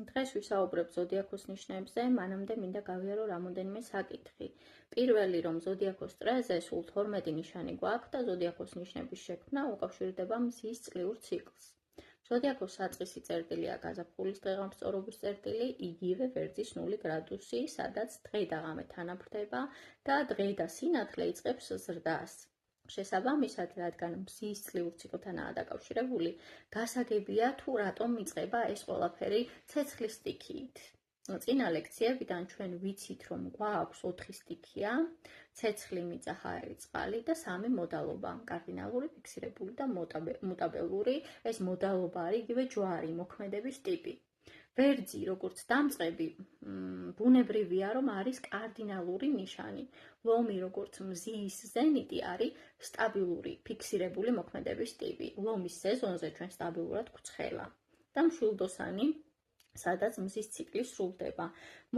დღეს ვისაუბრებ ზოდიაქოს ნიშნებზე, მანამდე მინდა გავიარო რამოდენიმე საკითხი. პირველი, რომ ზოდიაქოს წრეზე სულ 12 ნიშანი გვაქვს და ზოდიაქოს ნიშნების შექმნა უკავშირდება მზის წლიურ ციკლს. ზოდიაქოს საწყისი წერტილია გაზაფხულის დღეღამსწორობის წერტილი, იგივე ვერძის 0 გრადუსი, სადაც დღე და ღამე თანამფრთება და დღე და სინათლე იწყებს ზრდას. შესაბამისად, რადგან მზის წლიურ ციკლთანაა დაკავშირებული, გასაგებია თუ რატომ იწყება ეს ყველაფერი ცეცხლის სტიქიით. წინა ლექციებიდან ჩვენ ვიცით, რომ გვაქვს 4 სტიქია, ცეცხლი, მიწა, ჰაერი, წყალი და 3 მოდალობა, კარდინალური, ფიქსირებული და მუტაბელური. ეს მოდალობა არის იგივე ჯვარი, მოქმედების ტიპი. ვერძი, როგორც დამწყები, ბუნებრივია, რომ არის კარდინალური ნიშანი. ლომი, როგორც მზის ზენიტი, არის სტაბილური, ფიქსირებული მოქმედების ტიპი. ლომის სეზონზე ჩვენ სტაბილურად გვცხელა და მშვილდოსანი, სადაც მზის ციკლი სრულდება.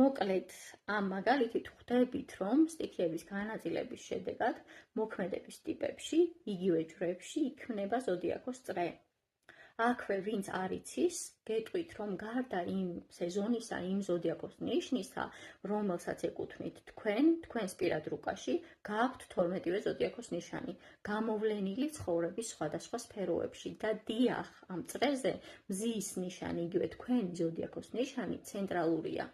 მოკლედ, ამ მაგალითით ხვდებით, რომ სტიქიების განაწილების შედეგად მოქმედების ტიპებში, იგივე ჯვრებში იქმნება ზოდიაქოს წრე. აქვე, ვინც არ იცის, გეტყვით, რომ გარდა იმ სეზონისა, იმ ზოდიაქოს ნიშნისა, რომელსაც ეკუთვნით თქვენს პირად რუკაში, გააქვთ 12-ვე ზოდიაქოს ნიშანი, გამოვლენილი ცხოვრების სხვადასხვა სფეროებში და დიახ, ამ წრეზე მზის ნიშანი, იგივე თქვენი ზოდიაქოს ნიშანი ცენტრალურია.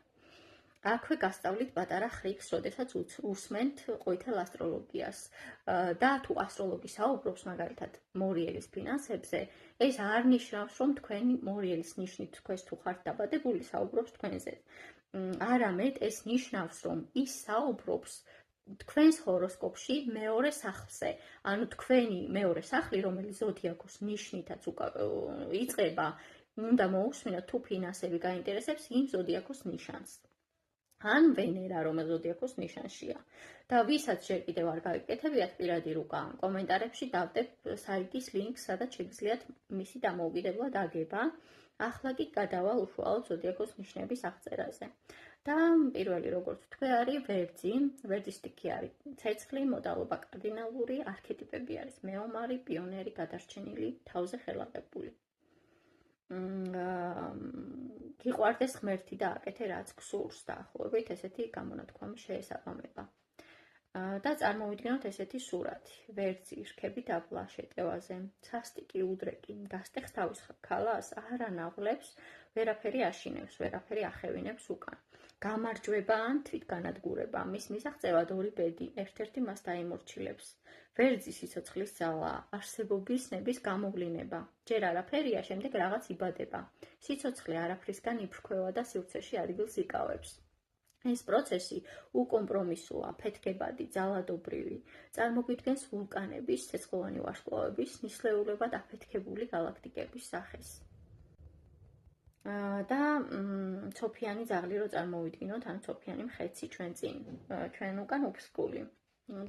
აქვე გასწავლით პატარა ხრიქს, როდესაც უსმენთ ყვითელ ასტროლოგიას და თუ ასტროლოგი საუბრობს მაგალითად მორიელის ფინანსებზე, ეს არ ნიშნავს, რომ თქვენი მორიელის ნიშნით თქვენ თუ ხართ დაბადებული, საუბრობს თქვენზე. არამედ ეს ნიშნავს, რომ ის საუბრობს თქვენს ჰოროსკოპში მეორე სახლზე. ანუ თქვენი მეორე სახლი, რომელიც ზოდიაქოს ნიშნითაც იწყება, უნდა მოусმინოთ თუ ფინანსები გაინტერესებს იმ ზოდიაქოს ნიშანს. ან ვენერა, რომელიც ზოდიაქოს ნიშანშია. და ვისაც ჯერ კიდევ არ გაიგეკეთებიათ პირადი რუკა, კომენტარებში დავდებ საიტის ლინკს, სადაც შეგიძლიათ მისი დამოუკიდებლად აგება. ახლა კი გადავალ უშუალოდ ზოდიაქოს ნიშნების აღწერაზე. და პირველი, როგორც ვთქვი, არის ვერძი. ვერძის სტიქი არის ცეცხლი, მოდალობა კარდინალური, არქეტიპები არის მეომარი, პიონერი, გადარჩენილი, თავზე ხელაღებული. გიყვარდეს ღმერთი და აკეთე რაც გსურს დაახლოებით ესეთი გამონათქვამი შეესაბამება. და წარმოვიდგინოთ ესეთი სურათი. ვერძი, რქები დაბლა შეტევაზე, სასტიკი, უდრეკი, გასტეხს თავის ქალას, არა ნაღვლებს, ვერაფერი აშინებს, ვერაფერი ახევინებს უკან. გამარჯვება ან თვითგანადგურება, მის მისაღწევად ორი ბედი, ერთ-ერთი მას დაიმორჩილებს. ვერძი სიცოცხლის ძალა, არსებობის ნების გამოვლინება. ჯერ არაფერია, შემდეგ რაღაც იბადება. სიცოცხლე არაფრისგან იფრქვევა და სივრცეში ადგილს იკავებს. ეს პროცესი უკომპრომისოა, ფეთქებადი, ძალადობრივი. წარმოგვიდგენს ვულკანების, ცეცხლოვანი ვარსკვლავების, ნისლეულებად აფეთქებული გალაქტიკების სახეს. და ცოფიანი ძაღლი რო წარმოვიდგინოთ, ან ცოფიანი მხეცი ჩვენ წინ, ჩვენ უკან უფსკული.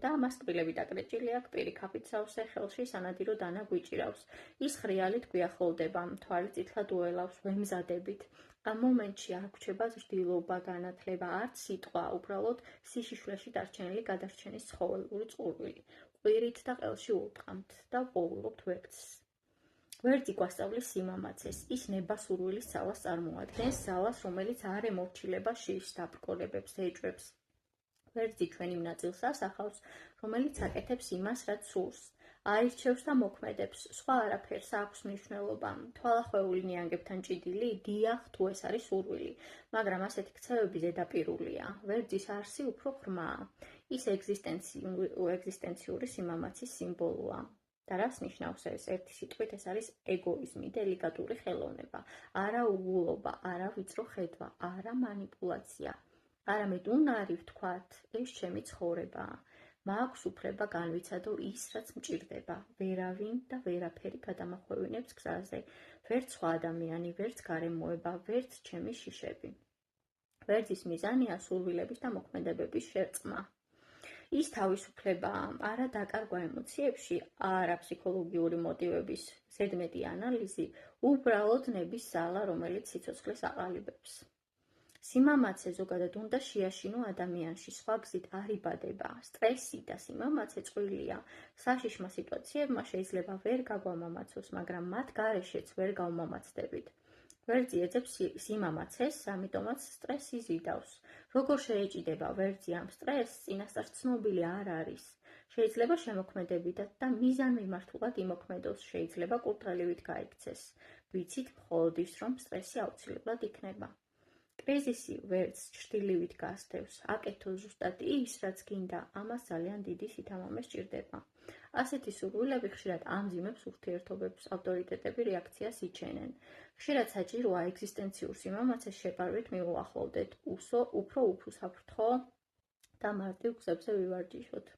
და მას კბილები დაკრეჭილი აქვს, პირი ქაფით სავსე, ხელში სანადირო დანა გვიჭირავს. ის ხრიალით გვიახლოვდება, თვალი წითლად უელავს, ვემზადებით. ამ მომენტში არ გვჩება ზრდილობა, განათლება, არც სიტყვა, უბრალოდ სიშიშვლეში დარჩენილი გადარჩენის ცხოველური წყურვილი. ყვირით და ყელში ულტყამთ და პოულობთ ვერძს. ვერძი გვასწავლის სიმამაცეს, ის ნებასურვილის ძალას წარმოადგენს, ძალას, რომელიც არ ემორჩილება შიშს, დაბრკოლებებს, ეჭვებს. ვერძი ჩვენი ნაწილს ასახავს, რომელიც აკეთებს იმას, რაც სურს. აირჩევს და მოქმედებს, სხვა არაფერს აქვს მნიშვნელობა. თვალახვეული ნიანგებთან ჭიდილი, დიახ, თუ ეს არის სურვილი, მაგრამ ასეთი ქცევები ზედაპირულია. ვერძის არსი უფრო ღრმაა. ის ეგზისტენციური სიმამაცის სიმბოლოა. და რას ნიშნავს ეს? ერთი სიტყვით ეს არის ეგოიზმი, დელიკატური ხელოვნება, არა უგულობა, არა ვიწრო ხედვა, არა მანიპულაცია. არამედ უნარი ვთქვათ, ეს ჩემი ცხოვრებაა. მაქვს უფლება განვიცადო ის, რაც მჭირდება. ვერავინ და ვერაფერი გადამახვევინებს გზაზე. ვერც სხვა ადამიანი, ვერც გარემოება, ვერც ჩემი შიშები. ვერძის მიზანია სურვილების და მოქმედებების შერწყმა. ის თავისუფლებაა, არა დაკარგვა ემოციებში, არა ფსიქოლოგიური მოტივების ზედმეტი ანალიზი, უბრალოდ ნების ძალა, რომელიც სიცოცხლეს აყალიბებს. სიმამაცე ზოგადად უნდა შეაშინო ადამიანში, სხვა გზით არ იბადება. სტრესი და სიმამაცე წვრილია. საშიშმა სიტუაციებმა შეიძლება ვერ გაგვამამაცოს, მაგრამ მათ გარეშეც ვერ გავმამაცდებით. ვერძი ეძებს სიმამაცეს, ამიტომაც სტრესი ზიდავს. როგორ შეეჭიდება ვერძი ამ სტრესს, წინასწარ ცნობილი არ არის. შეიძლება შემოქმედებითად და მიზანმიმართულად იმოქმედოს, შეიძლება კურდღელივით გაიქცეს. ვიცით მხოლოდ ის, რომ სტრესი აუცილებლად იქნება. კრიზისი ვერც ჩრდილივით გასდევს, აკეთო ზუსტად ის, რაც გინდა, ამას ძალიან დიდი სითამამე სჭირდება. ასეთი სურვილები ხშირად ამძიმებს ურთიერთობებს, ავტორიტეტები რეაქციას იჩენენ. ხშირად საჭიროა ეგზისტენციურ სიმამაცეს შეპარვით მიუახლოვდეთ, უფრო უფუსაფრთხო და მარტივ გზებზე ვივარჯიშოთ.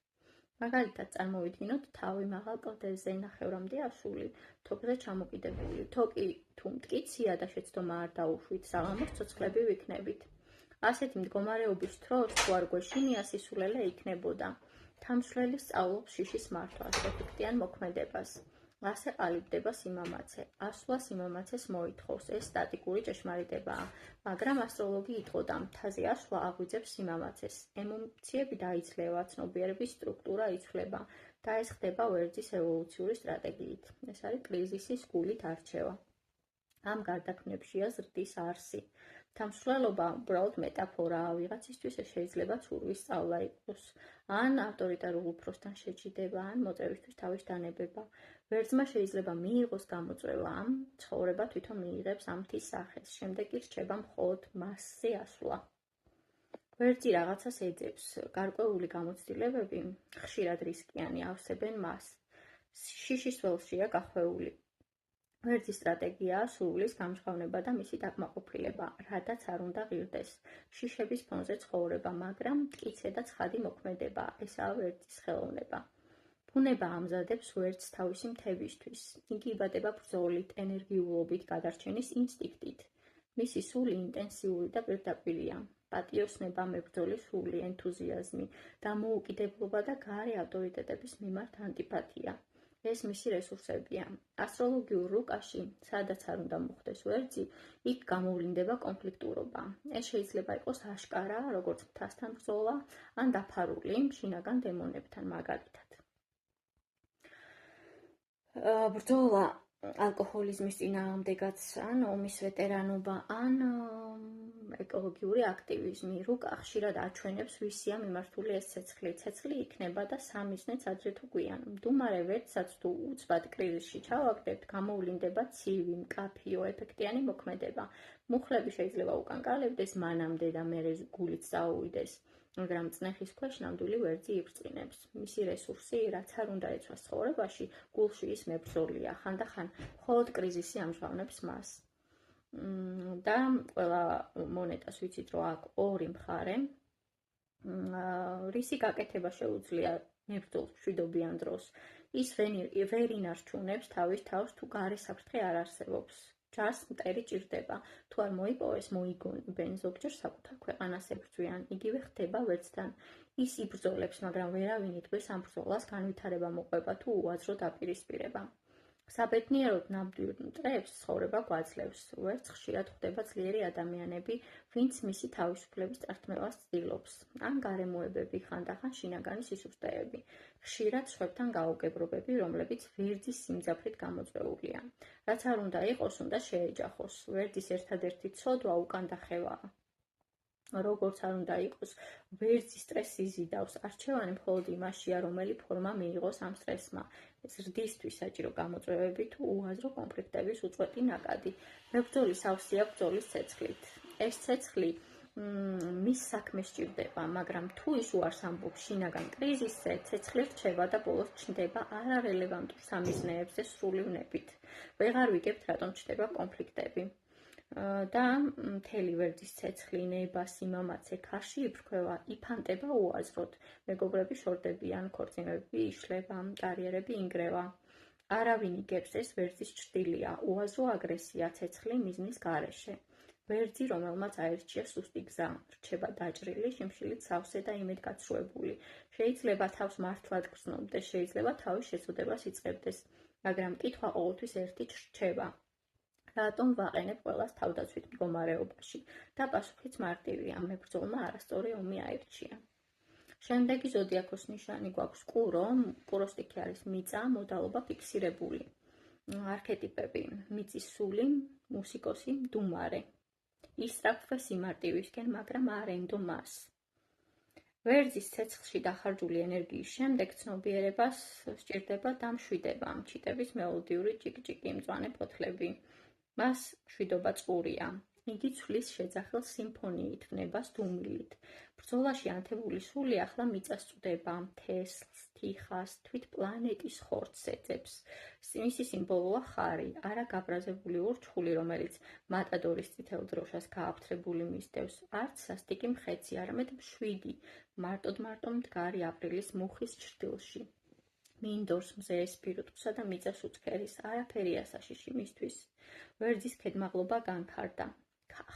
მაგალითად, წარმოვიდგინოთ თავი მაღალ კლდეზე, ნახევრამდე ასული, თოკზე ჩამოკიდებული, თოკი თუ მტკიცია და შეცდომა არ დაუშვით, საღამოს ცოცხლები ვიქნებით. ასეთი მდგომარეობის დროს თუ არ გვეშინია სისულელე იქნებოდა. თამსვლელი სწავლობს შიშის მართვას, ეფექტიან მოქმედებას. ასე ყალიბდება სიმამაცე. ასვლა სიმამაცეს მოითხოვს, ეს სტატიკური ჭეშმარიტებაა, მაგრამ ასტროლოგი იტყოდა, მთაზე ასვლა აღვიძებს სიმამაცეს. ემოციები დაიცლება, ცნობიერების სტრუქტურა იცვლება და ეს ხდება ვერძის ევოლუციური სტრატეგიით. ეს არის კრიზისის გულით არჩევა. ამ გარდაქმნებშია ზრდის არსი. თამსვლელობა უბრალოდ მეტაფორაა, ვიღაცისთვის ეს შეიძლება ცურვის სწავლა იყოს, ან ავტორიტარულ უფროსთან შეჯიდება, ან მოწევისთვის თავის დანებება. ვერძმა შეიძლება მიიღოს გამოწვევა, ამ ცხოვრება თვითონ მიიღებს ამ მთის სახეს, შემდეგ კი რჩება მხოლოდ მასზე ასვლა. ვერძი რაღაცას ეძებს, გარკვეული გამოცდილებები, ხშირად რისკიანი, ავსებენ მას. შიშის ველშია გახვეული. ვერძის სტრატეგიაა სურვილის გამჟღავნება და მისი დაკმაყოფილება, რადაც არ უნდა ღირდეს. შიშების ფონზე ცხოვრება, მაგრამ მტკიცე და ცხადი მოქმედება, ესაა ვერძის ხელოვნება. ბუნება ამზადებს ვერძს თავისი მთებისთვის. იგი იბადება ბრძოლით, ენერგიულობით, გადარჩენის ინსტინქტით. მისი სული ინტენსიური და პირდაპირია. პატიოსნება, მებრძოლის სული, ენთუზიაზმი, დამოუკიდებლობა და გარე ავტორიტეტების მიმართ ანტიპათია. ეს მისი რესურსებია. ასტროლოგიურ რუკაში, სადაც არ უნდა მოხდეს ვერძი, იქ გამოვლინდება კონფლიქტურობა. ეს შეიძლება იყოს აშკარა, როგორც მთასთან ბრძოლა, ან დაფარული შინაგან დემონებთან, მაგალითად. ბრძოლა ალკოჰოლიზმის წინააღმდეგაც, ან ომის ვეტერანობა, ან ეკოლოგიური აქტივიზმი. რუკა ხშირად აჩვენებს ვისია მიმართული ეს ცეცხლი. ცეცხლი იქნება და სამიზნეც ადრე თუ გვიან. მდუმარე ვერძსაც თუ უცბად კრიზისში ჩავაგდებთ, გამოვლინდება ცივი, მკაფიო, ეფექტიანი მოქმედება. მუხლები შეიძლება უკან გალებდეს მანამდე და მერე გულით წაუვიდეს. მაგრამ წნეხის ქვეშ ნამდვილი ვერძი იბრძვინებს. მისი რესურსი, რაც არ უნდა ეცვას ცხოვრებაში, გულში ის მებრძოლია. ხანდახან მხოლოდ კრიზისი ამჟღავნებს მას. და ყველა მონეტას ვიცით, რომ აქ ორი მხარე. რისი გაკეთება შეუძლია მებრძოლს მშვიდობიან დროს. ის ვერ ინარჩუნებს თავის თავს, თუ გარე საფრთხე არ არსებობს. ჯარს მტერი ჭირდება. თუ არ მოიპოვეს, მოიგონებენ. ზოგჯერ საკუთარ ქვეყანას ებრძვიან. იგივე ხდება ვერძთან. ის იბრძოლებს, მაგრამ ვერავინ იტყვის ამ ბრძოლას განვითარება მოყვება თუ უაზრო დაპირისპირება. საბედნიეროდ ნამდვილ მტრებს ცხოვრება გვაძლევს. ვერც ხშირად ხვდება ძლიერი ადამიანები, ვინც მისი თავისუფლების წართმევას ცდილობს. ან გარემოებები, ხანდახან შინაგანი სისუსტეები. ხშირად სხვებთან გაუგებრობები, რომლებიც ვერძის სიმძაფრით გამოწვეულია. რაც არ უნდა იყოს, უნდა შეეჯახოს. ვერძის ერთადერთი ცოდვა უკან დახევაა. როგორც არ უნდა იყოს, ვერძი სტრესი ზიდავს. არჩევანი მხოლოდ იმაშია, რომელი ფორმა მიიღოს ამ სტრესმა. ზრდისთვის საჭირო გამოწვევები თუ უაზრო კონფლიქტების უწყვეტი ნაკადი. მებრძოლის ავსია ბრძოლის ცეცხლით. ეს ცეცხლი მის საქმეს სჭირდება, მაგრამ თუ ის უარს ამბობს შინაგან კრიზისზე, ცეცხლი რჩება და ბოლოს ჩნდება არარელევანტურ სამიზნეებზე სრული ვნებით. ვეღარ ვიგებთ, რატომ ჩნდება კონფლიქტები. და მთელი ვერძის ცეცხლი, ნება, სიმამაცე, ქარში იფრქვევა, იფანტება უაზროდ. მეგობრები შორდებიან, ქორწინებები იშლება, კარიერები ინგრევა. არავინ იგებს, ეს ვერძის ჭრტილია, უაზრო აგრესია, ცეცხლი მიზნის გარეშე. ვერძი, რომელმაც აირჩია სუსტი გზა, რჩება დაჭრილი, შიმშილით სავსე და იმედგაცრუებული. შეიძლება თავს მართლად გრძნობდეს, შეიძლება თავის შეწოდებას იწყებდეს, მაგრამ კითხვა ყოველთვის ერთი რჩება. რატომ ვაყენებ ყველას თავდაცვით მდგომარეობაში? და პასუხიც მარტივია, მებრძოლმა არასწორი ომი აირჩია. შემდეგი ზოდიაქოს ნიშანი გვაქვს კურო. კუროს ტიქი არის მიწა, მოდალობა ფიქსირებული. არქეტიპები: მიწის სული, მუსიკოსი, მდუმარე. ისწრაფვე სიმარტივისკენ, მაგრამ არ ენდო მას. ვერძის ცეცხლში დახარჯული ენერგიის შემდეგ ცნობიერებას სჭირდება დამშვიდება, ჩიტების მელოდიური ჭიკ-ჭიკი, მწვანე ფოთლები. მას მშვიდობა წყურია. იგი ცვლის შეძახილ სიმფონიით, ვნებას დუმილით. ბრძოლაში ანთებული სული ახლა მიწას წვდება, თესლს, თიხას, თვით პლანეტის ხორცს ეძებს. მისი სიმბოლოა ხარი, არა გაბრაზებული ურჩხული, რომელიც მატადორის წითელ დროშას გააფთრებული მისდევს, არც სასტიკი მხეცი, არამედ მშვიდი, მარტოდ მდგარი აპრილის მუხის ჭრდილში. მინდორს, მზეს, ფირუტყვსა და მიწას უცქერის, არაფერია საშიში მისთვის. ვერძის ქედმაღლობა განქარდა.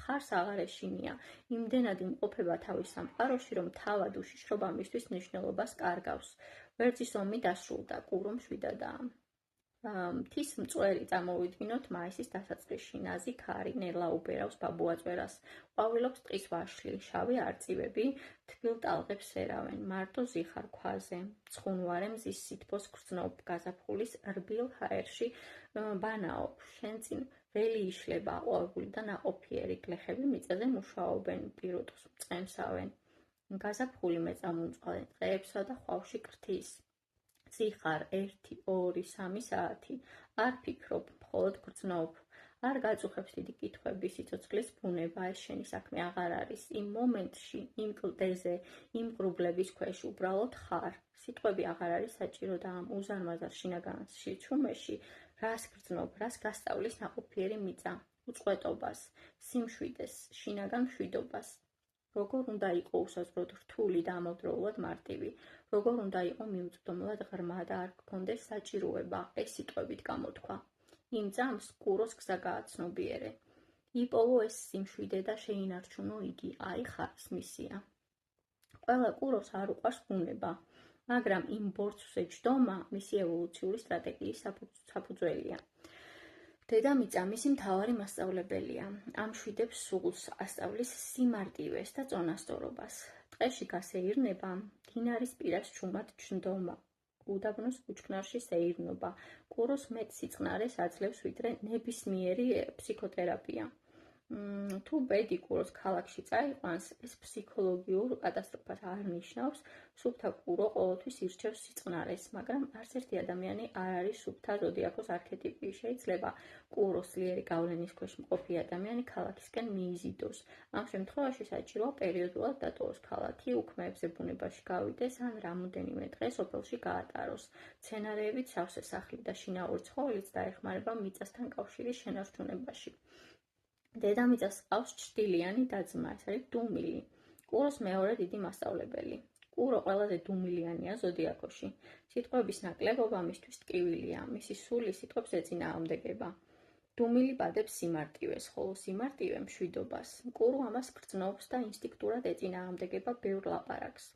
ხარს აღარ ეშინია, იმდენად იმყოფება თავის სამყაროში, რომ თავად უშიშრობა მისთვის მნიშვნელობას კარგავს. ვერძის ომი დასრულდა, კურო მშვიდადაა. მთის მწვერი წარმოვიდგინოთ მაისის დასაწყისში, ნაზი ქარი, ნელა უბერავს ბაბუაწვერას, ყვავილობს ტყის ვაშლი, შავი არწივები თბილ ტალღებს ერავენ, მარტო ზიხარ ქვაზე, ცხუნვარე მზის სითბოს გრძნობ, გაზაფხულის რბილ ჰაერში ბანაობ, შენ წინ ველი იშლება აყვავებული და ნაყოფიერი, გლეხები მიწაზე მუშაობენ, პირუტყვს მწყემსავენ, გაზაფხული მეწამუნწყალენ ტყეებსა და ხვავში კრთის. ზიხარ 1, 2, 3 საათი, არ ფიქრობ, მხოლოდ გრძნობ, არ გაწუხებს დიდი კითხვები, სიცოცხლის ბუნება, ეს შენი საქმე აღარ არის, იმ მომენტში, იმ კლდეზე, იმ ღრუბლების ქვეშ უბრალოდ ხარ. სიტყვები აღარ არის საჭირო და ამ უზარმაზარ შინაგან სიჩუმეში, რას გრძნობ, რას გასწავლის ნაყოფიერი მიწა, უწყვეტობას, სიმშვიდეს, შინაგან მშვიდობას. როგორ უნდა იყო უსაზღვროდ რთული და ამავდროულად მარტივი, როგორ უნდა იყო მიუწვდომლად ღრმა და არ გქონდეს საჭიროება, ეს სიტყვებით გამოთქვა. იმ წამს კუროს გზა გააცნობიერე. იპოვო ეს სიმშვიდე და შეინარჩუნო იგი, აი ხარს მისია. ყველა კუროს არ უყვარს ბუნება, მაგრამ იმ ბორცვზე ჯდომა მისი ევოლუციური სტრატეგიის საფუძველია. დედამიწა მისი მთავარი მასწავლებელია. ამშვიდებს სულს, ასწავლის სიმარტივეს და წონასწორობას. ტყეში გასეირნება, მდინარის პირას ჩუმად ჯდომა, უდაბნოს ბუჩქნარში სეირნობა, კუროს მეტ სიწყნარეს აძლევს, ვიდრე ნებისმიერი ფსიქოთერაპია. თუ ბედი კუროს ქალაქში წაიყვანს, ეს ფსიქოლოგიურ კატასტროფას არ ნიშნავს, სუფთა კურო ყოველთვის ირჩევს სიწყნარეს, მაგრამ არც ერთი ადამიანი არ არის სუფთა ზოდიაქოს არქეტიპი. შეიძლება კუროს ძლიერი გავლენის ქვეშ მყოფი ადამიანი ქალაქისკენ მიიზიდოს. ამ შემთხვევაში საჭიროა პერიოდულად დატოვოს ქალაქი, უქმეებზე ბუნებაში გავიდეს, ან რამოდენიმე დღე სოფელში გაატაროს. მცენარეებით სავსე სახლი და შინაური ცხოველიც დაეხმარება მიწასთან კავშირის შენარჩუნებაში. დედამიწას ჰყავს ჭრდილიანი და-ძმა, ეს არის დუმილი, კუროს მეორე დიდი მასწავლებელი. კურო ყველაზე დუმილიანია ზოდიაქოში. სიტყვების ნაკლებობა მისთვის ტკივილია, მისი სული სიტყვებს ეწინააღმდეგება. დუმილი ბადებს სიმარტივეს, ხოლო სიმარტივე მშვიდობას. კურო ამას გრძნობს და ინსტინქტურად ეწინააღმდეგება ბევრ ლაპარაკს.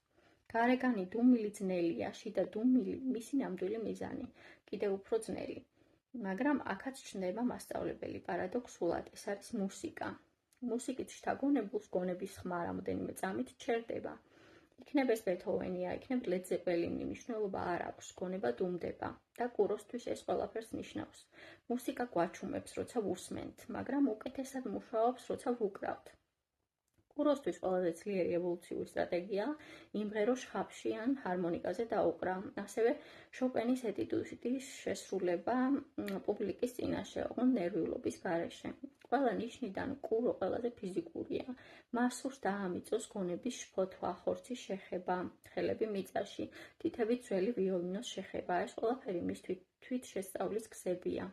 გარეგანი დუმილი ძნელია, შიდა დუმილი მისი ნამდვილი მიზანი, კიდევ უფრო ძნელი. მაგრამ აქაც ჩნდება მასწავლებელი პარადოქსულად, ეს არის მუსიკა. მუსიკით შთაგონებულს გონების ხმა რამოდენიმე წამით ჩერდება. იქნებ ეს ბეთჰოვენია, იქნებ ლედ ზეპელინი, მნიშვნელობა არ აქვს, გონება დუმდება და კუროსთვის ეს ყველაფერს ნიშნავს. მუსიკა გვაჩუმებს, როცა ვუსმენთ, მაგრამ უკეთესად მუშაობს, როცა ვუკრავთ. კუროსთვის ყველაზე ძლიერი ევოლუციური სტრატეგია იმღერო შხაპში ან ჰარმონიკაზე დაუკრა. ასევე შოპენის ეტიუდის შესრულება პუბლიკის წინაშე, ოღონდ ნერვიულობის გარეშე. ყველა ნიშნიდან კურო ყველაზე ფიზიკურია. მას სურს დაამიწოს გონების შფოთვა, ხორცის შეხება, ხელები მიწაში, თითებით ძველი ვიოლინოს შეხება. ეს ყველაფერი მის თვით შესწავლის გზებია.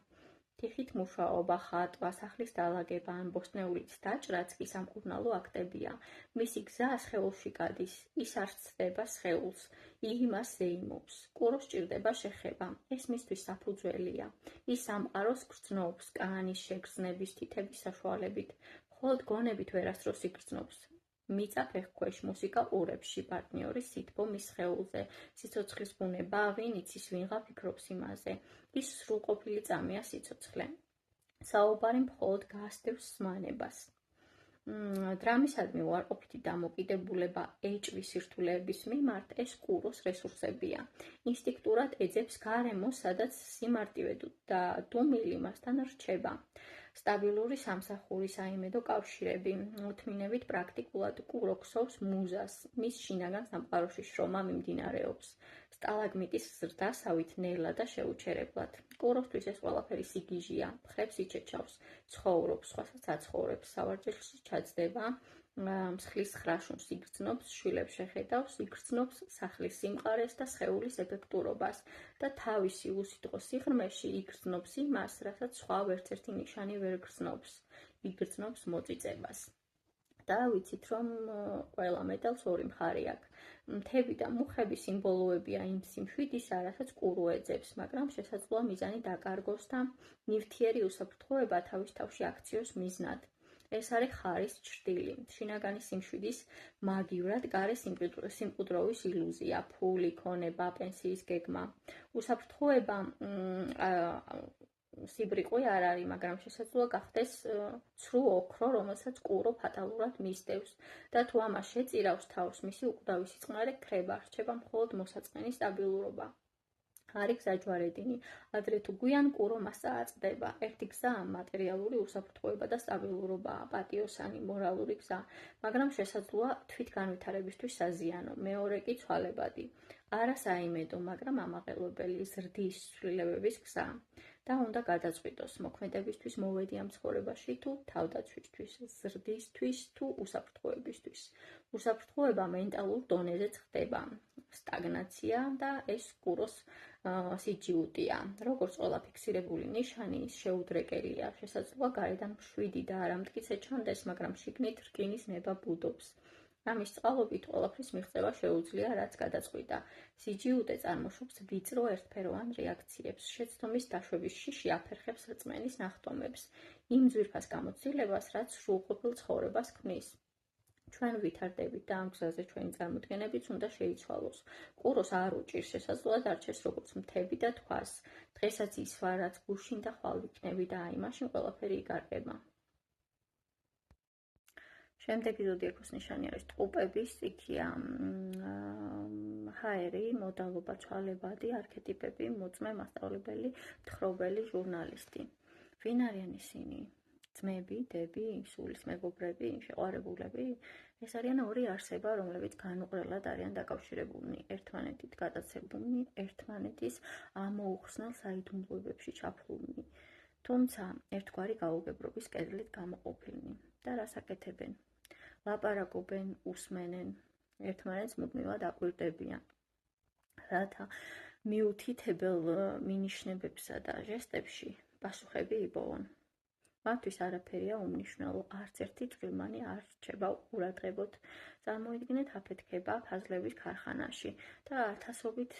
თიხით მუშაობა, ხატვა, სახლის დალაგება, ან ბოსტნეულით დაჭრაც კი სამკურნალო აქტებია. მისი გზა სხეულში გადის, ის არ ცდება სხეულს, იმას ზეიმობს. კუროს ჭირდება შეხება, ეს მისთვის საფუძველია. ის სამყაროს გრძნობს, კანის შეგრძნების, თითების საშუალებით, მხოლოდ გონებით ვერასდროს იგრძნობს. მიწა ფეხქვეშ, მუსიკა ყურებში, პარტნიორის სითბო მის სხეულზე, სიცოცხლის ბუნება, ვინ იცის, ვინღა ფიქრობს იმაზე. ის სრულყოფილი წამია სიცოცხლე. საუბარი მხოლოდ გაასდევს ზმანებას. დრამისადმი უარყოფითი დამოკიდებულება ეჭვის სირთულეების მიმართ ეს კუროს რესურსებია. ინსტინქტურად ეძებს გარემოს, სადაც სიმარტივე და დუმილი მასთან რჩება. სტაბილური სამსახური, საიმედო კავშირები, მოთმინებით პრაქტიკულად კურო ქსოვს მუზას, მის შინაგან სამყაროში შრომა მიმდინარეობს. სტალაგმიტის ზრდასავით ნელა და შეუჩერებლად. კუროსთვის ეს ყველაფერი სიგიჟია, მხრებს იჩეჩავს, ცხოვრობს, სხვასაც აცხოვრებს, სავარჯიშში ჩაძდება, მსხლის ხრაშუნს იგრძნობს, შვილებს შეხედავს, იგრძნობს სახლის სიმყარეს და სხეულის ეფექტურობას და თავისი უსიტყვო სიღრმეში იგრძნობს იმას, რასაც სხვა ვერცერთი ნიშანი ვერ გრძნობს, იგრძნობს მოწიწებას. და ვიცით, რომ ყველა მეტალს ორი მხარე აქვს. მთები და მუხები სიმბოლოებია იმ სიმშვიდისა, რასაც კურო ეძებს, მაგრამ შესაძლოა მიზანი დაკარგოს და ნივთიერი უსაფრთხოება თავის თავში აქციოს მიზნად. ეს არის ხარის ჭრტილი, შინაგანი სიმშვიდის მაგივრად გარე სიმყუდროვის ილუზია, ფული, ქონება, პენსიის გეგმა. უსაფრთხოება სიბრიყვე არ არის, მაგრამ შესაძლოა გახდეს ცრუ ოქრო, რომელსაც კურო ფატალურად მისდევს და თუ ამას შეწირავს თავს, მისი უკვდავისი წყნარი ქრება, რჩება მხოლოდ მოსაწყენი სტაბილურობა. არის გზაჯვარედინი, ადრე თუ გვიან კურო მას წააწყდება. ერთი გზა მატერიალური უსაფრთხოება და სტაბილურობაა, პატიოსანი, მორალური გზა, მაგრამ შესაძლოა თვითგანვითარებისთვის საზიანო, მეორე კი ცვალებადი. არა საიმედო, მაგრამ ამაყელვებელი ზრდის ცვლილებების გზა. და უნდა გადაწყვიტოს, მოქმედებისთვის მოვედი ამ ცხოვრებაში თუ თავდაცვისთვის, ზრდისთვის თუ უსაფრთხოებისთვის. უსაფრთხოება მენტალურ დონეზე ხდება, სტაგნაცია და ეს კუროს სიჯიუტია. როგორც ყველა ფიქსირებული ნიშანი, ის შეუდრეკელია, შესაძლოა გარედან მშვიდი და არამტკიცე ჩანდეს, მაგრამ შიგნით რკინის ნება ბუდობს. ამის წყალობით ყველაფრის მიღწევა შეუძლია, რაც გადაწყვიტა. სიჯიუტე წარმოშობს ვიწრო ერთფეროვან რეაქციებს, შეცდომის დაშვების შიში აფერხებს რწმენის ნახტომებს, იმ ძვირფას გამოცდილებას, რაც სრულყოფილ ცხოვრებას ქმნის. ჩვენ ვითარდებით და ამ გზაზე ჩვენი წარმოდგენებიც უნდა შეიცვალოს. კუროს არ უჭირს, შესაძლოა დარჩეს როგორც მთები და თქვას. დღესაც ის ვარ, რაც გუშინ და ხვალ ვიქნები და აი მაშინ ყველაფერი იკარგება. შემდეგი ზოდიაქოს ნიშანი არის ტყუპების სტიქია, ჰაერი, მოდალობა, ცვალებადი, არქეტიპები, მოწმე, მასწავლებელი, მთხრობელი, ჟურნალისტი. ვინ არიან ისინი? ძმები, დები, სულის მეგობრები, შეყვარებულები? ეს არიან ორი არსება, რომლებიც განუყრელად არიან დაკავშირებულნი, ერთმანეთით გადაცებულნი, ერთმანეთის ამოუხსნელ საიდუმლოებებში ჩაფლულნი, თუმცა ერთგვარი გაუგებრობის კედლით გამოყოფილნი. და რას აკეთებენ? ლაპარაკობენ, უსმენენ, ერთმანეთს მუდმივად აკვირდებიან, რათა მიუთითებელ მინიშნებებსა და ჟესტებში პასუხები იპოვონ. მათთვის არაფერია უმნიშვნელო, არც ერთი წვრილმანი არ რჩება ყურადღებოთ. წარმოიდგინეთ აფეთქება ფაზლების ქარხანაში და ათასობით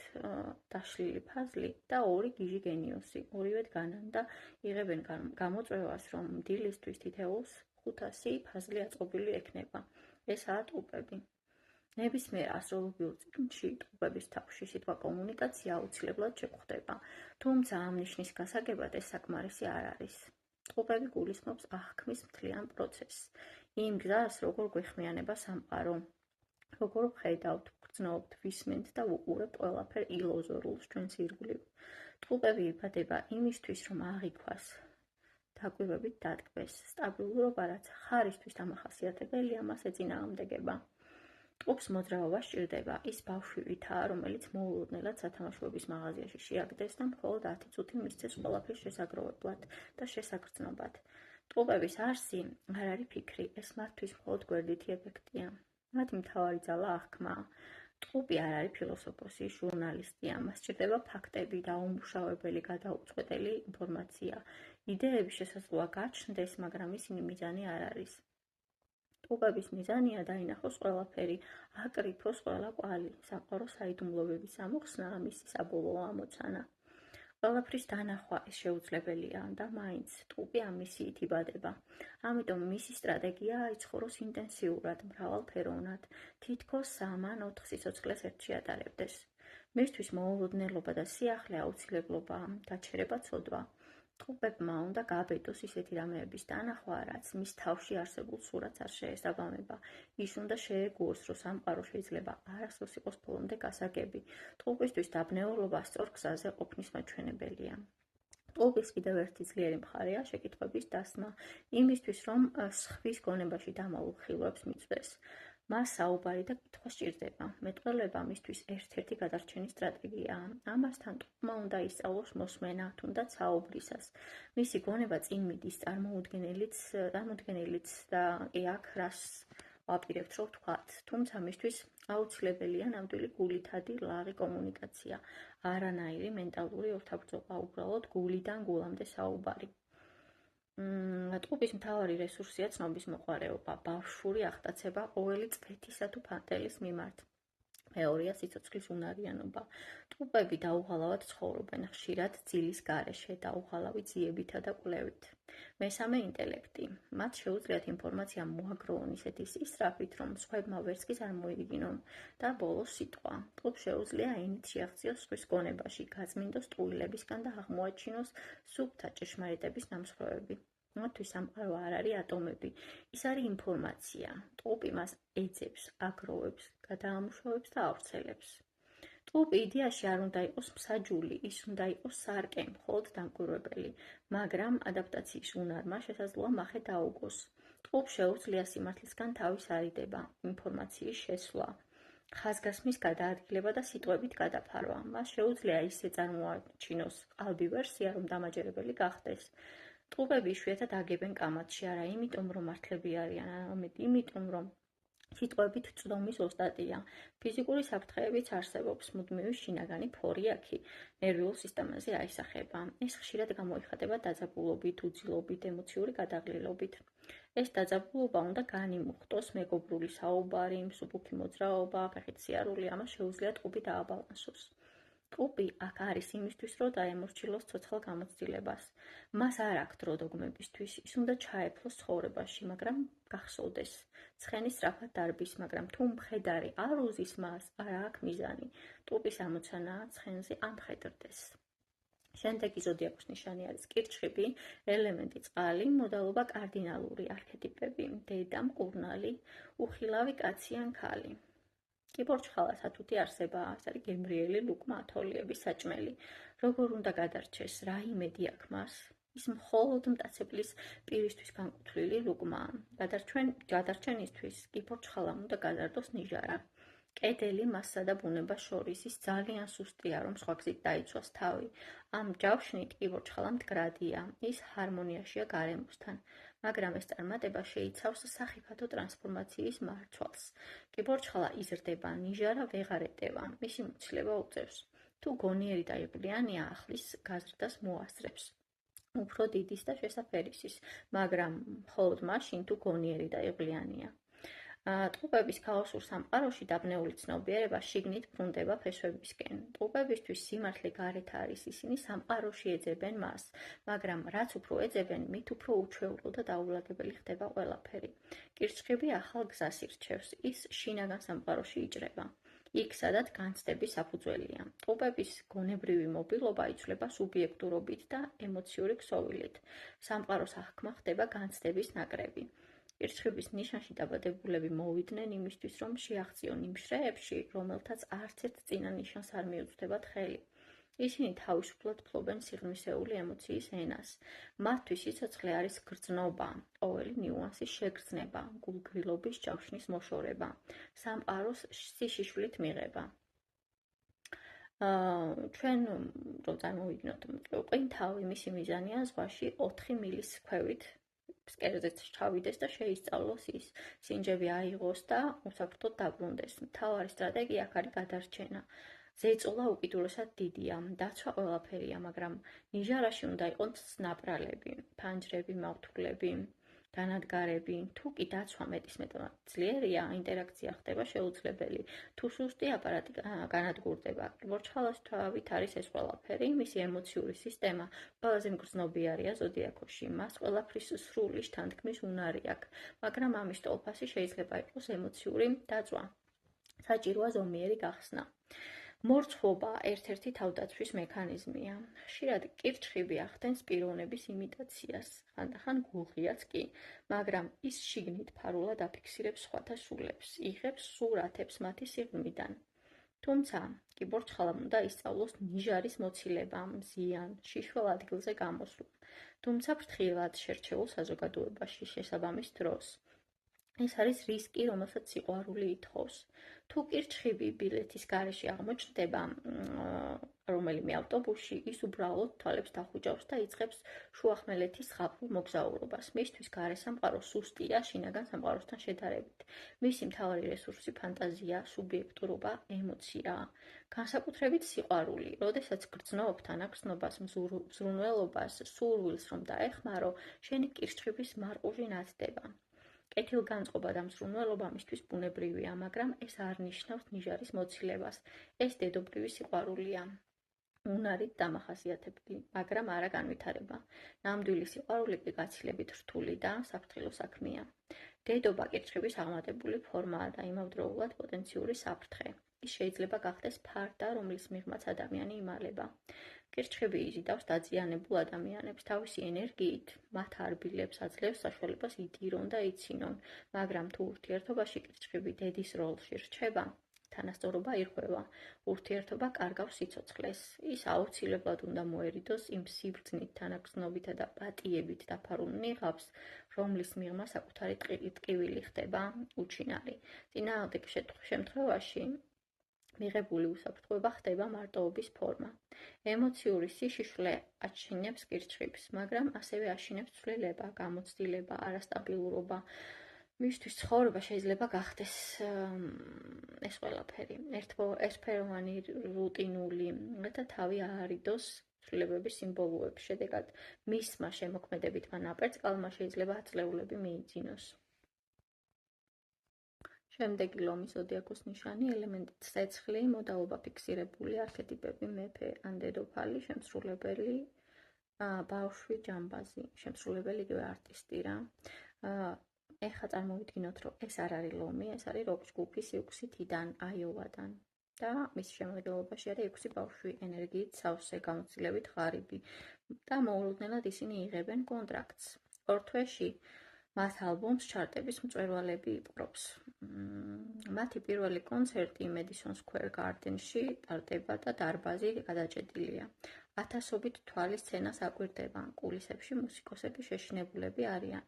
დაშლილი ფაზლი და ორი გიჟი გენიოსი, ორივე დგანან და იღებენ გამოწვევას, რომ დილისთვის თითოეულს 500 ფაზლი აწყობილი ექნება. ესაა ტყუპები. ნებისმიერ ასტროლოგიურ წიგნში ტყუპების თავში სიტყვა კომუნიკაცია აუცილებლად შეგვხვდება, თუმცა ამ ნიშნის გასაგებად ეს საკმარისი არ არის. ტყუპები გულისხმობს აღქმის მთლიან პროცესს, იმ გზას, როგორ გვეხმიანება სამყარო, როგორ ვხედავთ, ვგრძნობთ, ვისმენთ და ვუყურებთ ყველაფერ ილოზორულს ჩვენს ირგვლივ. ტყუპები იბადება იმისთვის, რომ აღიქვას, დაკვირვებით დატკბეს, სტაბილურობა, რაც ხარისთვის დამახასიათებელია, მას ეწინააღმდეგება. ტყუპს მოძრაობა სჭირდება, ის ბავშვივითაა, რომელიც მოულოდნელად სათამაშოების მაღაზიაში შეაგდეს და მხოლოდ 10 წუთი მისცეს ყველაფრის შესაგროვებლად და შესაგრძნობად. ტყუპების არსი არ არის ფიქრი, ეს მათთვის მხოლოდ გვერდითი ეფექტია. მათი მთავარი ძალა აღქმაა. ტყუპი არ არის ფილოსოფოსი, ჟურნალისტია, მას სჭირდება ფაქტები, დაუმუშავებელი, გადაუწყვეტელი ინფორმაცია. იდეები შესაძლოა გაჩნდეს, მაგრამ ისინი მიზანი არ არის. ტყუპების მიზანია დაინახოს ყველაფერი, აკრიფოს ყველა კვალი, სამყაროს საიდუმლოების ამოხსნა, მისი საბოლოო ამოცანა. ყველაფრის დანახვა ეს შეუძლებელია და მაინც ტყუპი ამ მისიით იბადება. ამიტომ მისი სტრატეგიაა იცხოვროს ინტენსიურად, მრავალფეროვნად, თითქოს 3 ან 4 სიცოცხლეს ერთში ატარებდეს. მისთვის მოულოდნელობა და სიახლე აუცილებლობაა, დაჩერება ცოდვა. ტყუპებმა უნდა გაბედოს ისეთი რამეების დანახვა, რაც მის თავში არსებულ სურათს არ შეესაბამება. ის უნდა შეეგუოს, რომ სამყარო შეიძლება არასდროს იყოს ბოლომდე გასაგები. ტყუპისთვის დაბნეულობა სწორ გზაზე ყოფნის მაჩვენებელია. ტყუპის კიდევ ერთი ძლიერი მხარეა შეკითხვების დასმა, იმისთვის, რომ სხვის გონებაში დამალულ ხილვებს მიწვდეს. მას საუბარი და კითხვა სჭირდება. მეტყველება მისთვის ერთ-ერთი გადარჩენის სტრატეგიაა. ამასთან ტყუპმა უნდა ისწავლოს მოსმენა, თუნდაც საუბრისას. მისი გონება წინ მიდის წარმოუდგენელიც და აქ რას ვაპირებთ, რომ ვთქვათ, თუმცა მისთვის აუცილებელია ნამდვილი გულითადი ლაღი კომუნიკაცია, არანაირი მენტალური ორთაბრძოლა, უბრალოდ გულიდან გულამდე საუბარი. ტყუპის მთავარი რესურსია ცნობის მოყვარეობა, ბავშვური აღტაცება ყოველი წვეთისა თუ ფანტელის მიმართ. მეორეა სიცოცხლის უნარიანობა. ტყუპები დაუღალავად ცხოვრობენ, ხშირად ძილის გარეშე, დაუღალავი ძიებითა და კვლევით. მესამე ინტელექტი. მათ შეუძლიათ ინფორმაცია მოაგროვონ ისეთი სისწრაფით, რომ სხვებმა ვერც არ მოიგინონ და ბოლოს სიტყვა. ტყუპს შეუძლია ენით შეაღწიოს სხვის გონებაში, გაწმინდოს ტყუილებისგან და აღმოაჩინოს სუფთა ჭეშმარიტების ნამსხვრევები. მათთვის სამყარო არ არის ატომები, ის არის ინფორმაცია. ტყუპი მას ეძებს, აგროვებს, გადაამუშავებს და ავრცელებს. ტყუპი იდეაში არ უნდა იყოს მსაჯული, ის უნდა იყოს სარკე, მხოლოდ დამკვირვებელი, მაგრამ ადაპტაციის უნარმა შესაძლოა მახე დაუგოს. ტყუპს შეუძლია სიმართლისგან თავის არიდება, ინფორმაციის შესვლა, ხაზგასმის გადაადგილება და სიტყვებით გადაფარვა. მას შეუძლია ისე წარმოაჩინოს ყალბი ვერსია, რომ დამაჯერებელი გახდეს. ტყუპები იშვიათად აგებენ კამათში, არა იმიტომ, რომ მართლები არიან, არამედ იმიტომ, რომ სიტყვებით წვდომის ოსტატია. ფიზიკური საფრთხეებიც არსებობს, მუდმივი შინაგანი ფორი აქი ნერვიულ სისტემაზე აისახება. ეს ხშირად გამოიხატება დაძაბულობით, უძილობით, ემოციური გადაღლილობით. ეს დაძაბულობა უნდა განიმუხტოს, მეგობრული საუბარი, მსუბუქი მოძრაობა, ფეხით სიარული, ამას შეუძლია ტყუპი დააბალანსოს. ტყუპი აქ არის იმისთვის, რომ დაემორჩილოს ცოცხალ გამოცდილებას. მას არ აქვს დრო დოგმებისთვის, ის უნდა ჩაეფლოს ცხოვრებაში, მაგრამ გახსოვდეს. ცხენი სწრაფად დარბის, მაგრამ თუ მხედარი არ უზის მას, არა აქვს მიზანი. ტყუპის ამოცანაა ცხენზე ამხედრდეს. შემდეგი ზოდიაქოს ნიშანი არის კირჩხიბი, ელემენტი წყალი, მოდალობა კარდინალური, არქეტიპები, დედა, მკურნალი, უხილავი კაცი ან ქალი. კიბორჩხალა სათუთი არსებაა, ეს არის გემრიელი, ლუკმა, ათოლიების საჭმელი. როგორ უნდა გადარჩეს, რა იმედი აქვს მას? ის მხოლოდ მტაცებლის პირისთვის განკუთვნილი ლუკმაა. გადარჩენისთვის კიბორჩხალამ უნდა გადარდოს ნიჟარა. კედელი მასსა და ბუნებას შორის, ის ძალიან სუსტია, რომ სხვა გზით დაიცვას თავი. ამ ჯავშნით კიბორჩხალა მდგრადია, ის ჰარმონიაშია გარემოსთან. მაგრამ ეს წარმატება შეიცავს სახიფათო ტრანსფორმაციის მარცვალს. კიბორჩხალა იზრდება, ნიჟარა ვეღარ ეტევა, მისი მოცილება უწევს. თუ გონიერი და იღბლიანია, ახლის გაზრდას მოასწრებს. უფრო დიდის და შესაფერისის, მაგრამ მხოლოდ მაშინ, თუ გონიერი და იღბლიანია. ტყუპების ქაოსურ სამყაროში დაბნეული ცნობიერება შიგნით ბრუნდება ფესვებისკენ. ტყუპებისთვის სიმართლე გარეთ არის, ისინი სამყაროში ეძებენ მას, მაგრამ რაც უფრო ეძებენ, მით უფრო უჩვეულო და დაულაგებელი ხდება ყველაფერი. კირჩხიბი ახალ გზას ირჩევს, ის შინაგან სამყაროში იჭრება. იქ, სადაც განცდების საფუძველია. ტყუპების გონებრივი მობილობა იცვლება სუბიექტურობით და ემოციური ქსოვილით. სამყაროს აღქმა ხდება განცდების ნაკრები. კირჩხიბის ნიშანში დაბადებულები მოვიდნენ იმისთვის, რომ შეაღწიონ იმ შრეებში, რომელთაც არც ერთ წინა ნიშანს არ მიუძღდებათ ხელი. ისინი თავისუფლად ფლობენ სიღრმისეული ემოციის ენას. მათთვის სიცოცხლე არის გრძნობა, ყოველი ნიუანსის შეგრძნება, გულგრილობის ჯავშნის მოშორება, სამყაროს სიშიშვლით მიღება. ჩვენ რომ წარმოვიდგინოთ მყინთავი, მისი მიზანია ზღვაში 4 მილის ქვევით ფსკერზეც ჩავიდეს და შეისწავლოს ის, სინჯები აიღოს და უსაფრთხოდ დაბრუნდეს. მთავარი სტრატეგია აქ არის გადარჩენა. ზეწოლა უკიდურესად დიდია, დაცვა ყველაფერია, მაგრამ ნიჟარაში უნდა იყოს ნაპრალები, ფანჯრები, მავთულები, განადგარები. თუ კი დაცვა მეტისმეტად ძლიერია, ინტერაქცია ხდება შეუძლებელი. თუ სუსტი აპარატი განადგურდება. კიბორჩხალას თავით არის ეს ყველაფერი, მისი ემოციური სისტემა ყველაზე მგრძნობიარეა ზოდიაქოში. მას ყველაფრის სრული შთანთქმის უნარი აქვს, მაგრამ ამის ტოლფასი შეიძლება იყოს ემოციური დაწვა. საჭიროა ზომიერი გახსნა. მორცხვობა ერთ-ერთი თავდაცვის მექანიზმია. ხშირად კირჩხიბი ახდენს პიროვნების იმიტაციას, ხანდახან გულღიაც კი, მაგრამ ის შიგნით ფარულად აფიქსირებს სხვათა სულებს, იღებს სურათებს მათი სიღრმიდან. თუმცა, კიბორჩხალამ უნდა ისწავლოს ნიჟარის მოცილება, მზიან, შიშველ ადგილზე გამოსვლა, თუმცა ფრთხილად შერჩეულ საზოგადოებაში შესაბამის დროს. ეს არის რისკი, რომელსაც სიყვარული ითხოვს. თუ კირჩხიბი ბილეთის გარეშე აღმოჩნდება რომელიმე ავტობუსში, ის უბრალოდ თვალებს დახუჯავს და იწყებს შუახმელეთის ზღაპრულ მოგზაურობას. მისთვის გარე სამყარო სუსტია შინაგან სამყაროსთან შედარებით. მისი მთავარი რესურსი ფანტაზია, სუბიექტურობა, ემოციაა. განსაკუთრებით სიყვარული, როდესაც გრძნობ თანაგრძნობას, მზრუნველობას, სურვილს რომ დაეხმარო, შენი კირჩხიბის მარყუჟი ნათდება. კეთილგანწყობა და მზრუნველობა მისთვის ბუნებრივია, მაგრამ ეს არ ნიშნავს ნიჟარის მოცილებას. ეს დედობრივი სიყვარულია. უნარით დამახასიათებელი, მაგრამ არა განვითარება. ნამდვილი სიყვარული კი გაცილებით რთული და საფრთხილო საქმეა. დედობა კირჩხიბის აღმატებული ფორმაა და იმავდროულად პოტენციური საფრთხე. ის შეიძლება გახდეს ფარდა, რომლის მიღმაც ადამიანი იმალება. კირჩხიბი იზიდავს დაზიანებულ ადამიანებს თავისი ენერგიით, მათ არბილებს აძლევს საშუალებას იდირონ და იცინონ, მაგრამ თუ ურთიერთობაში კირჩხიბი დედის როლში რჩება, თანასწორობა ირღვევა, ურთიერთობა კარგავს სიცოცხლეს. ის აუცილებლად უნდა მოერიდოს იმ სიბრძნით, თანაგრძნობითა და პატიებით დაფარულ ნიღაბს, რომლის მიღმა საკუთარი ტკივილი ხდება უჩინარი. წინააღმდეგ შემთხვევაში მიღებული უსაფრთხოება ხდება მარტოობის ფორმა. ემოციური სიშიშვლე აჩინებს კირჩხიბს, მაგრამ ასევე აშინებს ცვლილება, გამოცდილება, არასტაბილურობა. მისთვის ცხოვრება შეიძლება გახდეს ეს ყველაფერი, ერთფეროვანი, რუტინული და თავი აარიდოს ცვლილებების სიმბოლოებს. შედეგად, მისმა შემოქმედებითმა ნაპერწკალმა შეიძლება ათწლეულები მიიძინოს. შემდეგი ლომის ზოდიაქოს ნიშანი, ელემენტი ცეცხლი, მოდალობა ფიქსირებული, არქეტიპები, მეფე ან დედოფალი, შემსრულებელი, ბავშვი, ჯამბაზი, შემსრულებელი იგივე არტისტი რა. ეხლა წარმოვიდგინოთ, რომ ეს არ არის ლომი, ეს არის როკ ჯგუფი Siouxsie Tიდან, აიოვადან. და მის შემადგენლობაში არის 6 ბავშვი, ენერგიით სავსე, გამოცდილებით ღარიბი და მოულოდნელად ისინი იღებენ კონტრაქტს. ორ თვეში მათ ალბომს ჩარტების მწვერვალები იპყრობს. მათი პირველი კონცერტი Madison Square Garden-ში ტარდება და დარბაზი გადაჭედილია. ათასობით თვალი სცენას აკვირდება. კულისებში მუსიკოსები შეშინებულები არიან.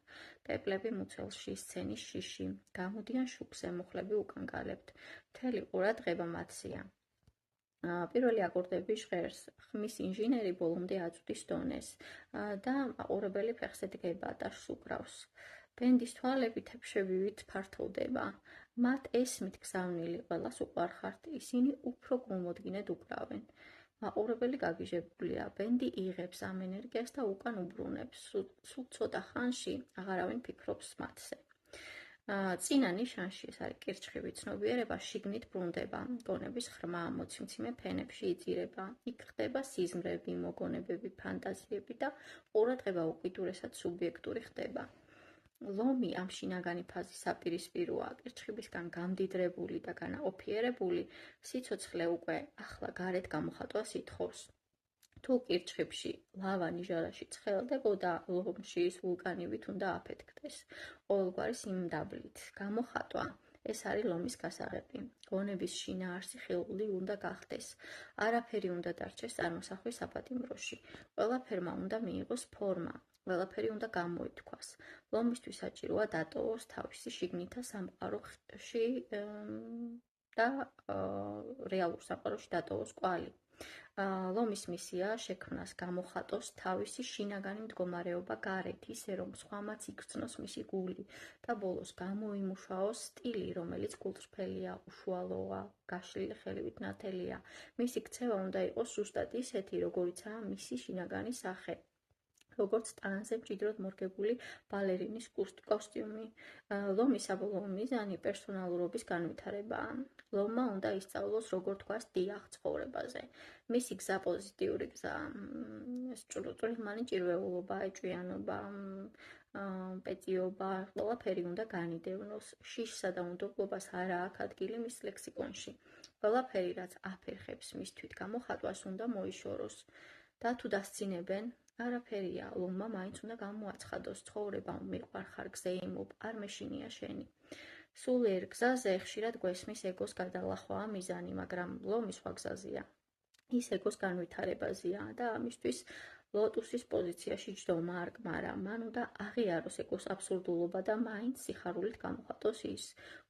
პეპლები მუცელში, სცენის შიში. გამოდიან შუქზე, მუხლები უკან გალებთ. მთელი ყურადღება მათსია. პირველი აკორდები ჟღერს, ხმის ინჟინერი ბოლომდე აწვდის დონეს და მაყურებელი ფეხზე დგება და სუკრავს. ბენდის თვალები თებშებივით ფართოვდება. მათ ესმით გზავნილი ყველას უყვარხართ, ისინი უფრო გულმოდგინედ უკრავენ. მაყურებელი გაგიჟებულია, ბენდი იღებს ამ ენერგიას და უკან უბრუნებს. სულ ცოტა ხანში აღარავინ ფიქრობს მათზე. წინა ნიშანში, ეს არის კირჩხიბი, ცნობიერება შიგნით ბრუნდება, გონების ხრმა, მოციმციმე ფენებში იძირება, იქ ხდება სიზმრები, მოგონებები, ფანტაზიები და ყურადღება უკიდურესად სუბიექტური ხდება. ლომი ამ შინაგანი ფაზის საპირისპიროა, კირჩხიბისგან გამდიდრებული და განაყოფიერებული, სიცოცხლე უკვე ახლა გარეთ გამოხატვას ითხოვს. თუ კირჩხიბში ლავა ნიჟარაში ცხელდებოდა, ლომში ის ვულკანივით უნდა აფეთქდეს, ყოველგვარი სიმდაბლით. გამოხატვა, ეს არის ლომის გასაღები. გონების შინაარსი ხილული უნდა გახდეს. არაფერი უნდა დარჩეს წარმოსახვის საპატიმროში. ყველაფერმა უნდა მიიღოს ფორმა. ყველაფერი უნდა გამოითქვას. ლომისთვის საჭიროა დატოვოს თავისი შიგნითა სამყაროში და რეალურ სამყაროში დატოვოს კვალი. ლომის მისიაა შექმნას, გამოხატოს თავისი შინაგანი მდგომარეობა გარეთ, ისე რომ სხვამაც იგრძნოს მისი გული და ბოლოს გამოიმუშაოს სტილი, რომელიც გულწრფელია, უშუალოა, გაშლილი ხელივით ნათელია. მისი ქცევა უნდა იყოს ზუსტად ისეთი, როგორიცაა მისი შინაგანი სახე. როგორც ტანზე მჭიდროდ მორგებული ბალერინის კოსტიუმი. ლომის საბოლოო მიზანი პერსონალურობის განვითარებაა. ლომმა უნდა ისწავლოს, როგორ თქვას დიახ ცხოვრებაზე. მისი გზა პოზიტიური გზა, წვრილმანი ჭირვეულობა, ეჭვიანობა, პეწიობა, ყველაფერი უნდა განიდევნოს. შიშსა და უნდობლობას არა აქვს ადგილი მის ლექსიკონში. ყველაფერი, რაც აფერხებს მის თვითგამოხატვას, უნდა მოიშოროს. და თუ დასცინებენ, არაფერია, ლომმა მაინც უნდა გამოაცხადოს, ცხოვრება მიყვარ ხარ, გზე იმობ, არ მეშინია შენი. სულიერ გზაზე ხშირად გვესმის ეგოს გადალახვა მიზანი, მაგრამ ლომი სხვა გზაზეა. ის ეგოს განვითარებაზეა და ამისთვის ლოტუსის პოზიციაში ჯდომა არ გმარა. მან უნდა აღიაროს ეგოს აბსურდულობა და მაინც სიხარულით გამოხატოს ის.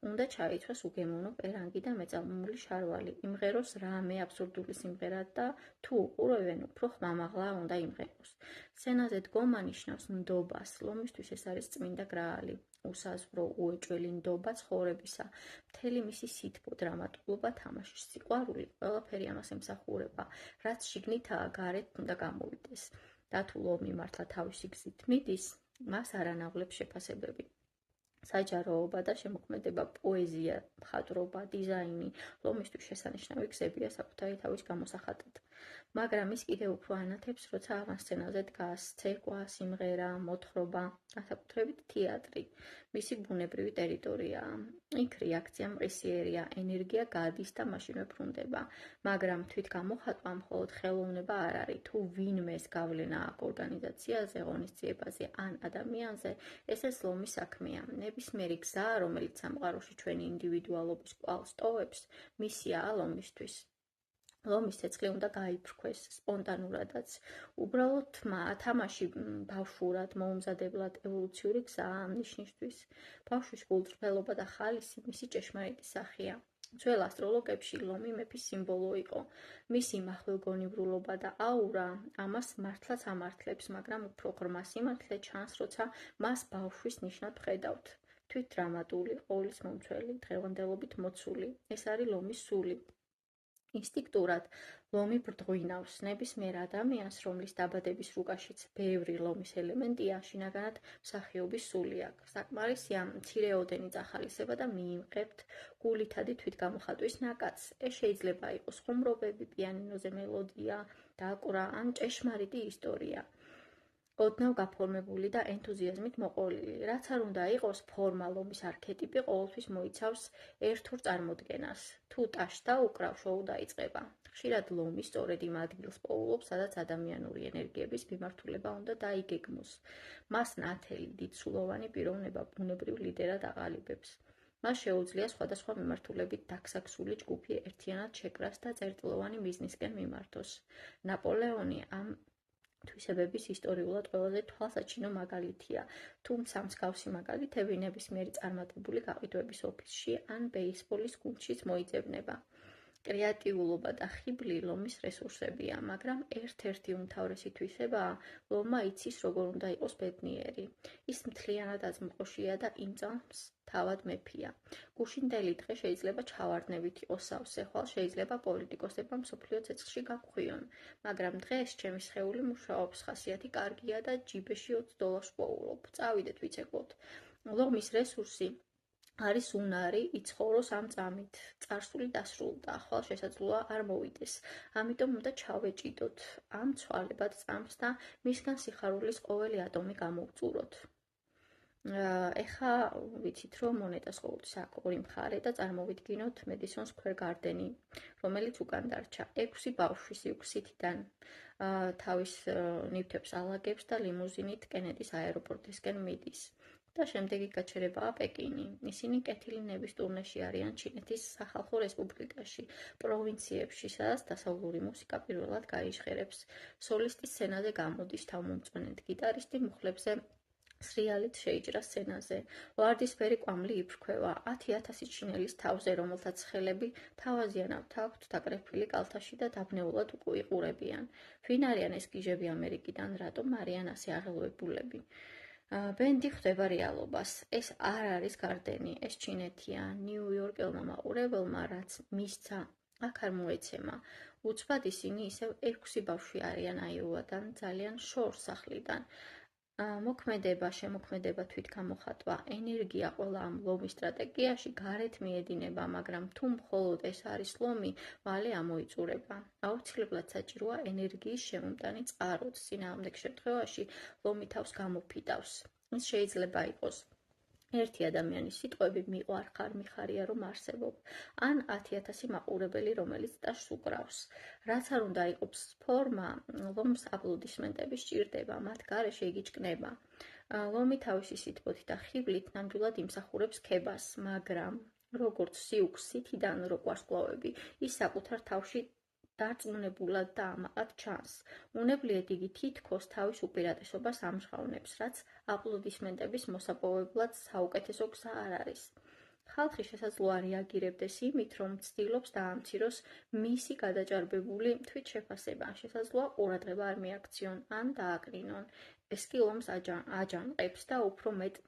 უნდა ჩაიცვას უგემოვნო პერანგი და მეწამული შარვალი. იმღეროს რამე აბსურდული სიმღერა და თუ უყურებენ, უფრო ხმამაღლა უნდა იმღეროს. სცენაზე დგომა ნიშნავს ნდობას. ლომისთვის ეს არის წმინდა გრაალი. უსაზღვრო, უეჭველი ნდობა ცხოვრებისა. მთელი მისი სითბო, დრამატულობა, თამაშის სიყვარული, ყველაფერი ამას ემსახურება, რაც შიგნითაა, გარეთ უნდა გამოვიდეს. და თუ ლომი მართლა თავისი გზით მიდის, მას არ ანავლებს შეფასებები. საჯაროობა და შემოქმედება, პოეზია, მხატვრობა, დიზაინი, ლომისთვის შესანიშნავი გზებია საკუთარი თავის გამოსახატად. მაგრამ ის კიდევ უფრო ანათებს, როცა ავანსცენაზე დგას, ცეკვა, სიმღერა, მოთხრობა, განსაკუთრებით თეატრი, მისი ბუნებრივი ტერიტორიაა. იქ რეაქცია მყისიერია, ენერგია გადის და მაშინვე ბრუნდება, მაგრამ თვითგამოხატვა მხოლოდ ხელოვნება არ არის. თუ ვინმეს გავლენა აქვს ორგანიზაციაზე, ღონისძიებაზე ან ადამიანზე, ეს ლომის საქმეა. ნებისმიერი გზა, რომელიც სამყაროში ჩვენი ინდივიდუალობის კვალს ტოვებს, მისიაა ლომისთვის. ლომის ცეცხლი უნდა გაიფრქვეს სპონტანურადაც. უბრალოდ თამაში ბავშვურად, მოუმზადებლად ევოლუციური გზაა ამ ნიშნისთვის. ბავშვის გულწრფელობა და ხალისი მისი ჭეშმარიტი სახეა. ძველ ასტროლოგებში ლომი მეფის სიმბოლო იყო. მისი მახვილგონივრულობა და აურა ამას მართლაც ამართლებს, მაგრამ უფრო ღრმა სიმართლე ჩანს, როცა მას ბავშვის ნიშნად ვხედავთ. თვით დრამატული, ყოვლის მომცველი, დღევანდელობით მოცული. ეს არის ლომის სული. ინსტინქტურად ლომი ბრდღვინავს ნებისმიერ ადამიანს, რომლის დაბადების რუკაშიც ბევრი ლომის ელემენტია, შინაგანად მსახიობის სული აქვს. საკმარისია მცირეოდენი წახალისება და მიიმღებთ გულითადი თვითგამოხატვის ნაკადს. ეს შეიძლება იყოს ხუმრობები, პიანინოზე მელოდია, დაკვრა ან ჭეშმარიტი ისტორია. ოდნავ გაფორმებული და ენთუზიაზმით მოყოლილი. რაც არ უნდა იყოს, ფორმა ლომის არქეტიპი ყოველთვის მოიცავს ერთ ორ წარმოდგენას. თუ ტაშდა უკრავ, შოუ დაიწყება. ხშირად ლომი სწორედ იმ ადგილს პოულობს, სადაც ადამიანური ენერგიების მიმართულება უნდა დაიგეგმოს. მას ნათელი, დიდსულოვანი პიროვნება ბუნებრივ ლიდერად აყალიბებს. მას შეუძლია სხვადასხვა მიმართულებით დაგსაქსული ჯგუფი ერთიანად შეკრას და წერტილოვანი მიზნისკენ მიმართოს. ნაპოლეონი ამ თვისებების ისტორიულად ყველაზე თვალსაჩინო მაგალითია, თუმცა მსგავსი მაგალითები ნებისმიერი წარმატებული გაყიდვების ოფისში ან ბეისბოლის გუნდშიც მოიძებნება. კრეატიულობა და ხიბლი ლომის რესურსებია, მაგრამ ერთ-ერთი უმთავრესი თვისებაა, ლომა იცის, როგორ უნდა იყოს ბედნიერი. ის მთლიანად აზმყოშია და იმწამს თავად მეფია. გუშინდელი დღე შეიძლება ჩავარდნებით იყოს სავსე, ხვალ შეიძლება პოლიტიკოსებმა მსოფლიო ცეცხლში გაგვხვიონ, მაგრამ დღეს ჩემი სხეული მუშაობს, ხასიათი კარგია და ჯიბეში $20 ვპოულობ. წავიდეთ ვიცეკვოთ. ლომის რესურსი არის უნარი, იცხოვროს ამ წამით. წარსული დასრულდა, ხვალ შესაძლოა არ მოვიდეს. ამიტომ უნდა ჩავეჭიდოთ ამ ცვალებად წამს და მისგან სიხარულის ყოველი ატომი გამოვწუროთ. ეხა ვიცით, რომ მონეტას ყოველთვის აქვს ორი მხარე და წარმოვიდგინოთ მედისონ სკვერ გარდენი, რომელიც უკან დარჩა. 6 ბავშვი სიუქსითიდან თავის ნივთებს ალაგებს და ლიმუზინით კენედის აეროპორტისკენ მიდის. და შემდეგი გაჩერებაა პეკინი. ისინი კეთილინების ტურნეში არიან ჩინეთის სახალხო რესპუბლიკაში, პროვინციებში, სადაც დასავლური მუსიკა პირველად გაიჟღერებს. სოლისტი სცენაზე გამოდის, თავმომწონედ გიტარისტი მუხლებზე სრიალით შეიჭრა სცენაზე. ვარდისფერი კვამლი იფრქვევა 10,000 ჩინელის თავზე, რომელთაც ხელები თავაზიანად აქვთ დაკრეფილი კალთაში და დაბნეულად უყურებიან. ვინ არიან ეს გიჟები ამერიკიდან, რატომ არიან ასე აღელვებულები? ბენდი ხვდება რეალობას. ეს არ არის გარდენი, ეს ჩინეთია. ნიუ-იორკელმა მაყურებელმა, რაც მისცა, აქ არ მოეცემა. უცბად ისინი ისევ 6 ბავშვი არიან აიოვადან, ძალიან შორს სახლიდან. მოქმედება, შემოქმედება, თვითგამოხატვა, ენერგია ყველა ამ ლომის სტრატეგიაში გარეთ მიედინება, მაგრამ თუ მხოლოდ ეს არის ლომი, მალე ამოიწურება. აუცილებლად საჭიროა ენერგიის შემომტანი წყაროც, წინააღმდეგ შემთხვევაში ლომი თავს გამოფიტავს. ის შეიძლება იყოს ერთი ადამიანის სიტყვები მიყვარხარ, მიხარია რომ არსებობ, ან 10,000 მაყურებელი, რომელიც ტაშს უკრავს. რაც არ უნდა იყოს ფორმა, ლომს აპლოდისმენტები სჭირდება, მათ გარეშე იგი ჭკნება. ლომი თავისი სითბოთი და ხიბლით ნამდვილად იმსახურებს ქებას, მაგრამ როგორც სიუქს სითიდან რო ყვარსკვლავები, ის საკუთარ თავში დარწმუნებულად და ამაყად ჩანს. უნებლიეთ იგი თითქოს თავის უპირატესობას ამჟღავნებს, რაც აპლოდისმენტების მოსაპოვებლად საუკეთესო გზა არ არის. ხალხი შესაძლოა რეაგირებდეს იმით, რომ ცდილობს დაამციროს მისი გადაჭარბებული თვითშეფასება, შესაძლოა ყურადღება არ მიაქციონ ან დააკრინონ. ეს კი ლომს აჯანყებს და უფრო მეტ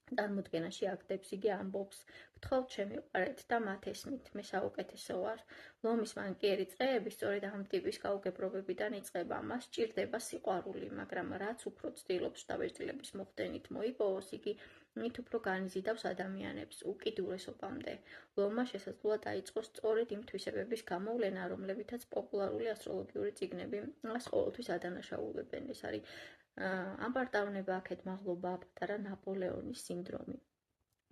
წარმოდგენაში აგდებს. იგი ამბობს, გთხოვთ შემიყვარეთ და მათ ესმით, მე საუკეთესო ვარ. ლომის მანკიერი წრეები სწორედ ამ ტიპის გაუგებრობებიდან იწყება. მას სჭირდება სიყვარული, მაგრამ რაც უფრო ცდილობს შთაბეჭდილების მოხდენით მოიპოვოს, იგი მით უფრო განიზიდავს ადამიანებს უკიდურესობამდე. ლომმა შესაძლოა დაიწყოს სწორედ იმ თვისებების გამოვლენა, რომლებითაც პოპულარული ასტროლოგიური წიგნები მას ყოველთვის ადანაშაულებენ. ეს არის ამპარტავნება, აქეთ მაღლობა, პატარა ნაპოლეონის სინდრომი.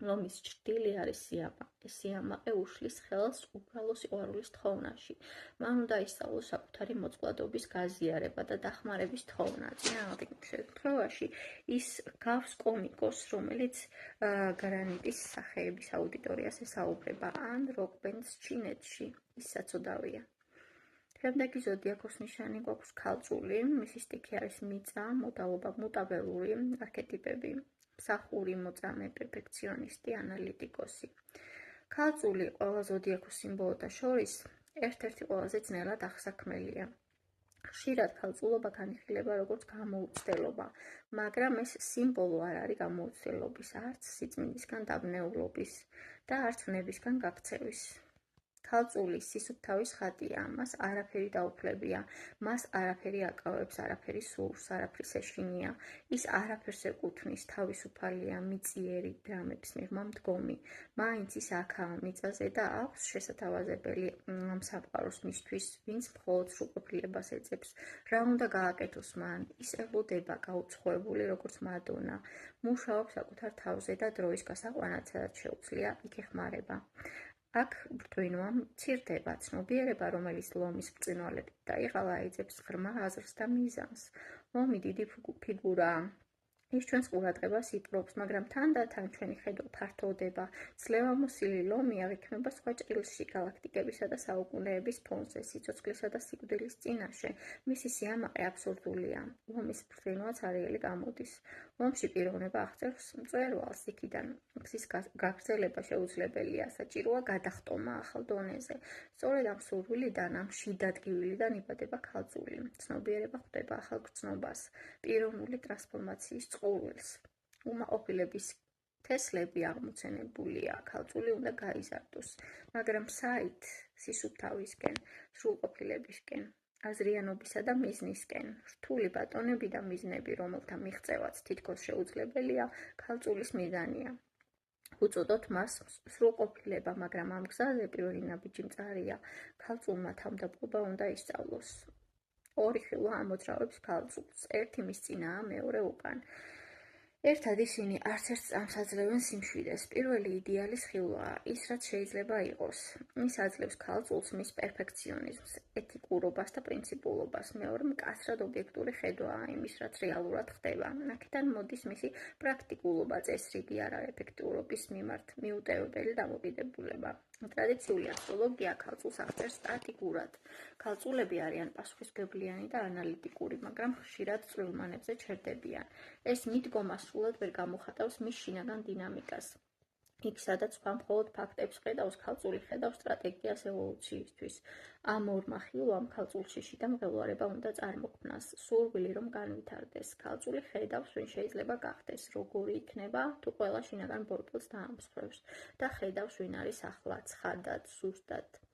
ლომის ჭრილი არის სიამაყე. სიამაყე უშლის ხელს უბრალო სიყვარულის თხოვნაში. მან უნდა ისწავლოს საკუთარი მოწყვლადობის გაზიარება და დახმარების თხოვნა. წინააღმდეგ შემთხვევაში ის გავს კომიკოს, რომელიც გრანიტის სახეების აუდიტორიას ესაუბრება, ან როკ-ბენდს ჩინეთში. ის საცოდავია. შემდეგი ზოდიაქოს ნიშანი გვაქვს ქალწული. მისი სტიქი არის მიწა, მოდალობა, მუტაბელური არქეტიპები. მსახური, მოწამე, პერფექციონისტი, ანალიტიკოსი. ქალწული ყველა ზოდიაქოს სიმბოლოთა შორის ერთ-ერთი ყველაზე ძნელად აღსაქმელია. ხშირად ქალწულობა განიხილება როგორც გამოუცდელობა, მაგრამ ეს სიმბოლო არ არის გამოუცდელობის, არც სიწმინდისგან დაბნეულობის და არც ვნებისგან გაქცევის. ქალწული სისუფთავის ხატია, მას არაფერი დაუფლებია, მას არაფერი აკავებს, არაფერი სურს, არაფრის ეშინია, ის არაფერს ეკუთვნის, თავისუფალია, მიწიერი, დრამებს მიღმა მდგომი, მაინც ის აქაა მიწაზე და აქვს შესათავაზებელი ამ სამყაროს მისთვის, ვინც მხოლოდ სრულყოფილებას ეძებს. რა უნდა გააკეთოს მან? ის ელოდება გაუცხოებული როგორც მადონა, მუშაობს საკუთარ თავზე და დროის გასაყვანად, სადაც შეუძლია, იქ ეხმარება. აქ ბრტვინვა მცირდება, ცნობიერება, რომელიც ლომის ბრწყინვალებით დაიღალა, აიძებს ღრმა აზრს და მიზანს. ლომი დიდი ფიგურაა. ის ჩვენს ყურადღებას იპყრობს, მაგრამ თანდათან ჩვენი ხედვა ფართოვდება. ძლევამოსილი ლომი აღიქმება სხვა ჭრილში, გალაქტიკებისა და საუკუნეების ფონზე, სიცოცხლისა და სიკვდილის წინაშე. მისი სიამაყე აბსურდულია. ლომის ბრწყინვაც არიელი გამოდის. ლომში პიროვნება აღწერს მწვერვალს, იქიდან გზის გაგრძელება შეუძლებელია, საჭიროა გადახტომა ახალ დონეზე. სწორედ ამ სურვილიდან, ამ შიდადგივილიდან იბადება ქალწული. ცნობიერება ხვდება ახალ გრძნობას, პიროვნული ტრანსფორმაციის წყურვილს. უმაყოფილების თესლები აღმოცენებულია, ქალწული უნდა გაიზარდოს, მაგრამ საით? სისუფთავისკენ, სრულყოფილებისკენ, აზრიანობისა და მიზნისკენ. რთული ბატონები და მიზნები, რომელთა მიღწევაც თითქოს შეუძლებელია, ქალწულის მიზანია. უწოდოთ მას სრულყოფილება, მაგრამ ამ გზაზე პირველი ნაბიჯი მწარია. ქალწულმა თავდაპირველობა უნდა ისწავლოს. ორი ხილვა ამოძრავებს ქალწულს, ერთი მის წინაა, მეორე უკან. ერთად ისინი არც ერთ წამს აძლევენ სიმშვიდეს. პირველი იდეალის ხილვაა, ის რაც შეიძლება იყოს. ის აძლევს ქალწულს მის პერფექციონიზმს, ეთიკურობას და პრინციპულობას. მეორე მკაცრად ობიექტური ხედვაა იმის, რაც რეალურად ხდება. აქედან მოდის მისი პრაქტიკულობა, წესრიგი, არა ეფექტურობის მიმართ მიუტევებელი დამოკიდებულება. ტრადიციული ასტროლოგია ქალწულს აღწერს სტატიკურად. ქალწულები არიან პასუხისმგებლიანი და ანალიტიკური, მაგრამ ხშირად წვრილმანებზე ჩერდებიან. ეს მიდგომა სრულად ვერ გამოხატავს მის შინაგან დინამიკას. იქ, სადაც სხვა მხოლოდ ფაქტებს ხედავს, ქალწული ხედავს სტრატეგიას ევოლუციისთვის. ამ ორმა ხილვამ ქალწულში შიდა მღელვარება უნდა წარმოქმნას, სურვილი რომ განვითარდეს. ქალწული ხედავს, ვინ შეიძლება გახდეს, როგორი იქნება, თუ ყველა შინაგან ბორბილს დაამსხვრევს და ხედავს, ვინ არის ახლა, ცხადად, ზუსტად.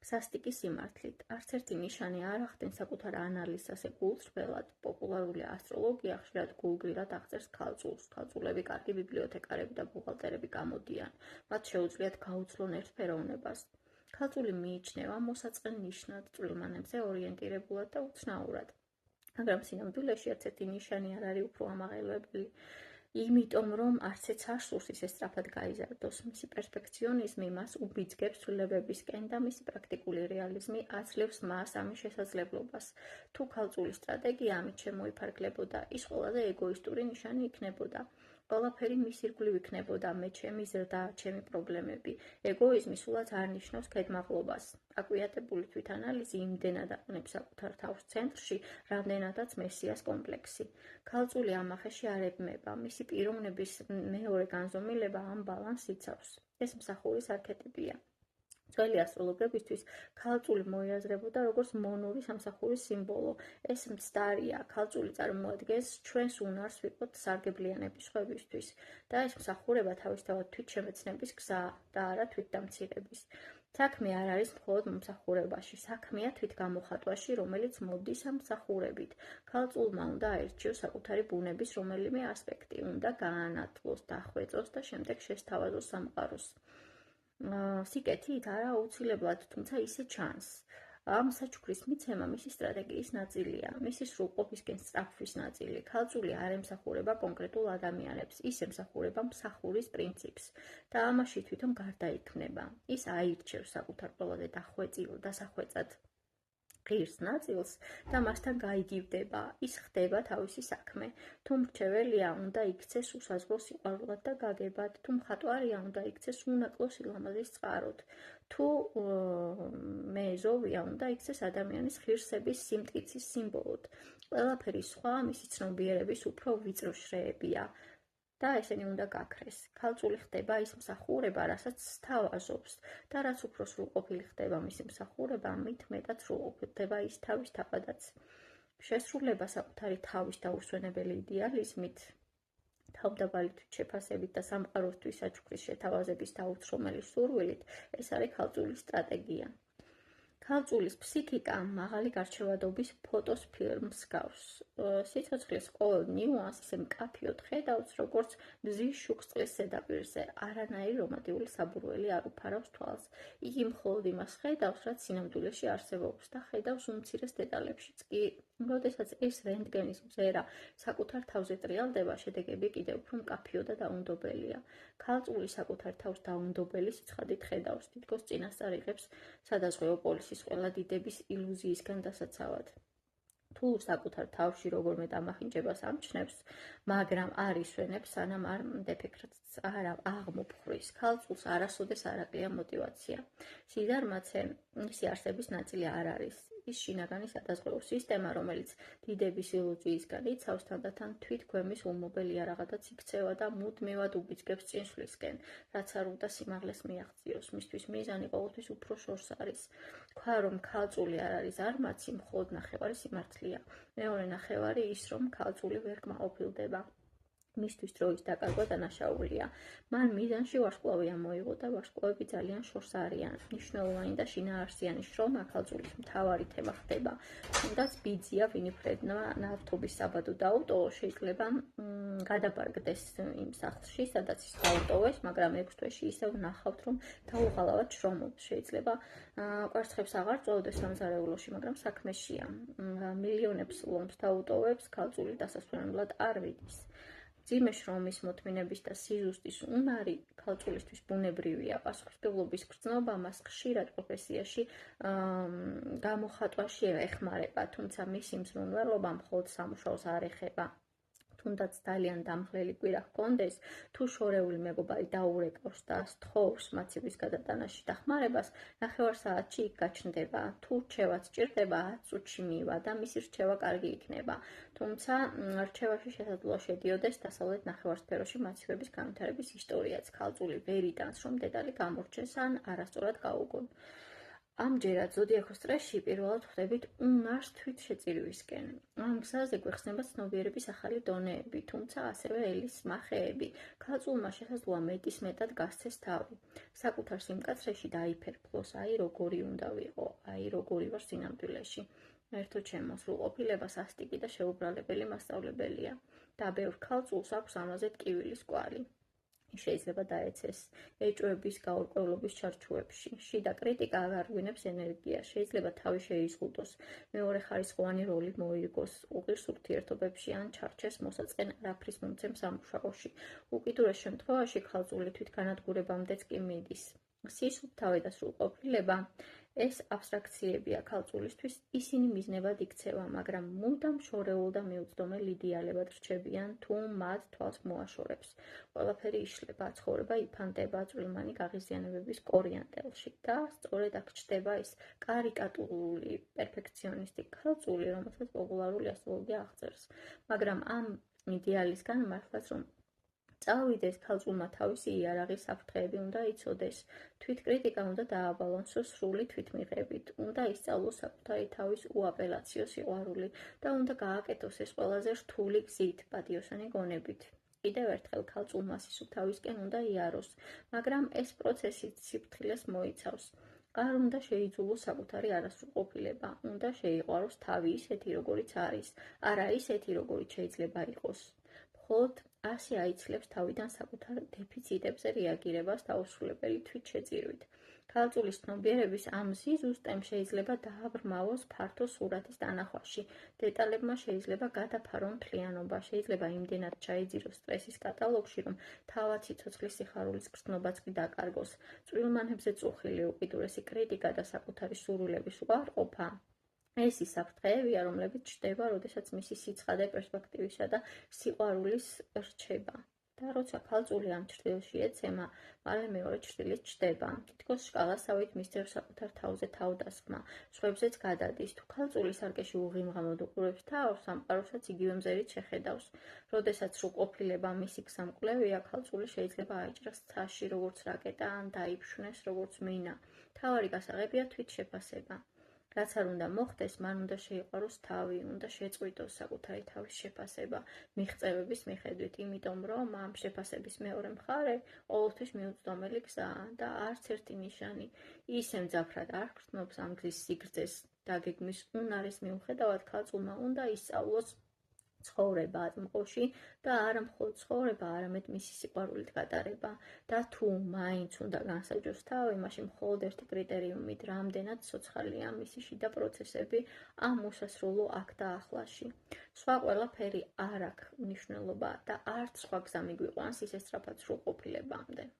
სასტიკი სიმართლით. არც ერთი ნიშანი არ ახდენს საკუთარ ანალიზს გულწრფელად. პოპულარული ასტროლოგია ხშირად გულგრილად აღწერს ქალწულს. ქალწულები კარგი ბიბლიოთეკარები და ბუღალტერები გამოდიან. მათ შეუძლიათ გაუძლონ ერთფეროვნებას. ქალწული მიიჩნევა მოსაწყენ ნიშნად, წვრილმანებზე ორიენტირებულად და უცნაურად. მაგრამ სინამდვილეში ერთ-ერთი ნიშანი არ არის უფრო ამაღელვებელი. იმიტომ რომ არცეც არ სურს ისე სწრაფად გაიზარდოს. მისი პერფექციონიზმი მას უბიძგებს ცვლილებებისკენ და მისი პრაქტიკული რეალიზმი აძლევს მას ამის შესაძლებლობას. თუ ქალწულის სტრატეგია ამით შემოიფარგლებოდა, ის ყველაზე ეგოისტური ნიშანი იქნებოდა. ყველაფერი მის ირგვლივ იქნებოდა, მე ჩემი ზრდა, ჩემი პრობლემები. ეგოიზმი სულაც არ ნიშნავს ქედმაღლობას. აკვიატებული თვითანალიზი იმდენად აყენებს საკუთარ თავს ცენტრში, რამდენადაც მესიას კომპლექსი. ქალწული ამ ახეში არ ებმება, მისი პიროვნების მეორე განზომილება ამ ბალანსს იცავს. ეს მსახურის არქეტიპია. ძველი ასტროლოგებისთვის ქალწული მოიაზრებოდა როგორც მონური სამსახურის სიმბოლო. ეს მცდარია, ქალწული წარმოადგენს ჩვენს უნარს ვიყოთ სარგებლიანების სხვებისთვის და ეს მსახურება თავისთავად თვითშემეცნების გზაა და არა თვითდამცირების. საქმე არ არის მხოლოდ მომსახურებაში, საქმეა თვითგამოხატვაში, რომელიც მოდის ამ მსახურებით. ქალწულმა უნდა აირჩიოს საკუთარი ბუნების რომელიმე ასპექტი, უნდა გაანათლოს, დახვეწოს და შემდეგ შესთავაზოს სამყაროს. სიკეთით არა აუცილებლად, თუმცა ისე ჩანს. ამ საჩუქრის მიცემა მისი სტრატეგიის ნაწილია, მისი სრულყოფისკენ სწრაფვის ნაწილი. ქალწული არ ემსახურება კონკრეტულ ადამიანებს, ის ემსახურება მსახურის პრინციპს და ამაში თვითონ გარდაიქმნება. ის აირჩევს საკუთარ ყველაზე დასახვეწად ღირს ნაწილს და მასთან გაიგივდება, ის ხდება თავისი საქმე. თუ მრჩეველია, უნდა იქცეს უსაზღვრო სიყვარულად და გაგებად, თუ მხატვარია, უნდა იქცეს უნაკლო სილამაზის წყაროდ, თუ მეზოვია, უნდა იქცეს ადამიანის ღირსების სიმტკიცის სიმბოლოდ. ყველაფერი სხვა მისი ცნობიერების უფრო ვიწრო შრეებია. და ესენი უნდა გაქრეს. ქალწული ხდება ის მსახურება, რასაც სთავაზობს და რაც უფრო სრულყოფილი ხდება მისი მსახურება, მით მეტად სრულყოფდება ის თავისთავადაც. შესრულება საკუთარი თავის დაუსვენებელი იდეალიზმით, თავდაბალი თვითშეფასებით და სამყაროსთვის საჩუქრის შეთავაზების დაუცრომელი სურვილით, ეს არის ქალწულის სტრატეგია. ქალწულის ფსიქიკა მაღალი გარჩევადობის ფოტოს ფილმს გავს. სიცოცხლის ყოველ ნიუანსს ისე მკაფიოდ ხედავს, როგორც მზის შუქს წყლის ზედაპირზე. არანაირი რომანტიკული საბურველი არ უფარავს თვალს. იგი მხოლოდ იმას ხედავს, რაც სინამდვილეში არსებობს და ხედავს უმცირეს დეტალებშიც კი. როდესაც ეს რენტგენის მზერა საკუთარ თავზე ტრიალდება, შედეგები კიდევ უფრო მკაფიო და დაუნდობელია. ქალწული საკუთარ თავს დაუნდობელი სიცხადით ხედავს, თითქოს წინასწარ იღებს სადაზღვევო პოლისის ყველა დიდების ილუზიისგან დასაცავად. თუ საკუთარ თავში როგორმე დამახინჯებას ამჩნევს, მაგრამ არ ისვენებს, სანამ არ დეფექტს არ აღმოფხვრის. ქალწულს არასოდეს არ აკლია მოტივაცია. სიზარმაცე მისი არსების ნაწილი არ არის. ის შინაგანი სადაზღვევო სისტემა, რომელიც დიდების ილუზიისგან იცავს, თანდათან თვითქვემის ულმობელი არაღადაც იქცევა და მუდმივად უბიძგებს წინსვლისკენ, რაც არ უნდა სიმაღლეს მიაღწიოს. მისთვის მიზანი ყოველთვის უფრო შორს არის. თქვა, რომ ქალწული არ არის არმაცი, მხოლოდ ნახევარი სიმართლეა. მეორე ნახევარი ის, რომ ქალწული ვერ კმაყოფილდება. მისთვის დროის დაკარგვა დანაშაულია. მან მიზანში ვარსკვლავი ამოიღო და ვარსკვლავები ძალიან შორს არიან. მნიშვნელოვანი და შინაარსიანი შრომა ქალწულის მთავარი თემა ხდება. თუნდაც ბიძია ვინიფრედმა ნავთობის საბადო დაუტოვო, შეიძლება გადაბარგდეს იმ სახლში, სადაც ის დაუტოვეს, მაგრამ 6 თვეში ისევ ნახავთ, რომ დაუღალავად შრომობს. შეიძლება კვერცხებს აღარ წოვდეს სამზარეულოში, მაგრამ საქმეშია. მილიონებს ლომს დაუტოვებს, ქალწული დასასვენებლად არ ვიდის. მძიმე შრომის მოთმინების და სიზუსტის უნარი ქალწულისთვის ბუნებრივია. პასუხისმგებლობის გრძნობა მას ხშირად პროფესიაში გამოხატვაში ეხმარება, თუმცა მისი მზრუნველობა მხოლოდ სამუშაოს არ ეხება. თუნდაც ძალიან დამღლელი კვირა ჰქონდეს, თუ შორეული მეგობარი დაურეკავს და სთხოვს მაცივრის გადატანაში დახმარებას, ნახევარ საათში იქ გაჩნდება. თუ რჩევაც ჭირდება, 10 წუთში მივა და მისი რჩევა კარგი იქნება. თუმცა რჩევაში შესაძლოა შედიოდეს დასავლეთ ნახევარსფეროში მაცივების განვითარების ისტორიაც. ქალწული ვერ იტანს, რომ დედალი გამორჩეს ან არასწორად გაუგონ. ამჯერად ზოდიაქოს წრეში პირველად ხვდებით უნარს თვითშეწირვისკენ. ამ გზაზე გვეხსნება ცნობიერების ახალი დონეები, თუმცა ასევე ელის მახეები. ქალწულმა შესაძლოა მეტისმეტად გასცეს თავი. საკუთარ სიმკაცრეში დაიფერფლოს, აი როგორი უნდა ვიყო, აი როგორი ვარ სინამდვილეში. ერთო ჩემო, სრულყოფილება სასტიკი და შეუბრალებელი მასწავლებელია და ბევრ ქალწულს აქვს ამაზე ტკივილის კვალი. შეიძლება დაეცეს ეჭვების გაურკვევლობის ჩარჩოებში. შიდა კრიტიკა აღარ გვინებს ენერგიას, შეიძლება თავი შეიზღუდოს, მეორეხარისხოვანი როლი მოიგოს უღირს ურთიერთობებში ან ჩარჩეს მოსაწყენ არაფრის მომცემ სამუშაოში. უკიდურეს შემთხვევაში ქალწული თვითგანადგურებამდეც კი მიდის. სისუფთავე და სრულყოფილება ეს აბსტრაქციებია ქალწულისთვის, ისინი მიზნებად იქცევა, მაგრამ მუდამ შორეულ და მიუწვდომელ იდეალებად რჩებიან, თუ მათ თვალს მოაშორებს. ყველაფერი იშლება, ცხოვრება იფანტება წვრილმანი გაღიზიანებების კორიანტელში და სწორედ აქ ჩნდება ის კარიკატურული პერფექციონისტი ქალწული, რომელსაც პოპულარული ასტროლოგია აღწერს. მაგრამ ამ იდეალისგან მართლაც რომ წავიდეს, ქალწულმა თავისი იარაღი საფრთხეები უნდა იცოდეს. თვითკრიტიკა უნდა დააბალანსოს სრული თვითმიღებით, უნდა ისწავლოს საკუთარი თავის უაპელაციო სიყვარული და უნდა გააკეთოს ეს ყველაზე რთული გზით, პატიოსანი გონებით. კიდევ ერთხელ ქალწულმა სისუფთავისკენ უნდა იაროს, მაგრამ ეს პროცესი სიფრთხილეს მოიცავს. არ უნდა შეიძულოს საკუთარი არასრულყოფილება, უნდა შეიყვაროს თავი ისეთი, როგორიც არის, არა ისეთი, როგორიც შეიძლება იყოს. მხოლოდ ასე აიცლებს თავიდან საკუთარ დეფიციტებზე რეაგირებას დაუსრულებელი თვითშეწირვით. ქალწულის ცნობიერების ამ ზიზუსტემ შეიძლება დააბრმავოს ფართო სურათის დანახვაში. დეტალებმა შეიძლება გადაფარონ მთლიანობა, შეიძლება იმდენად ჩაიძიროს სტრესის კატალოგში, რომ თავად სიცოცხლის სიხარულის გრძნობაც კი დაკარგოს. წვრილმანებზე წუხილი უკიდურესი კრიტიკა და საკუთარი სურვილების უარყოფა ეს ის საფრთხეებია, რომლებიც ჩნდება, როდესაც მისი სიცხადე პერსპექტივისა და სიყვარულის რჩება. და როცა ქალწული ამ ჩრდილში ეცემა, მალე მეორე ჩრდილით ჩნდება. თითქოს შკალასავით მისდევს საკუთარ თავზე თავდასხმა, სხვებზეც გადადის. თუ ქალწული სარკეში უღიმღამოდ უყურებს თავს, სამყაროსაც იგივე მზერით შეხედავს. როდესაც სრულყოფილება მისი გზამკვლევია, ქალწული შეიძლება აიჭრას ცაში, როგორც რაკეტა, ან დაიფშვნეს, როგორც მინა. მთავარი გასაღებია თვითშეფასება. რაც არ უნდა მოხდეს, მან უნდა შეიყვაროს თავი, უნდა შეწყვიტოს საკუთარი თავის შეფასება მიღწევების მიხედვით, იმიტომ რომ ამ შეფასების მეორე მხარე ყოველთვის მიუწვდომელი გზაა და არც ერთი ნიშანი ისე მძაფრად არ გრძნობს ამ გზის სიგრძეს დაგეგმვის უნარის მიუხედავად, ქალწულმა უნდა ისწავლოს ცხოვრება აზმყოში და არა მხოლოდ ცხოვრება, არამედ მისი სიყვარულით გატარება და თუ მაინც უნდა განსაჯოს თავი, მაშინ მხოლოდ ერთი კრიტერიუმით, რამდენად ცოცხალია მისი შიდა პროცესები ამ უსასრულო აქ და ახლაში. სხვა ყველაფერი არ აქვს მნიშვნელობა და არც სხვა გზა მიგვიყვანს ისე სწრაფად სრულყოფილებამდე.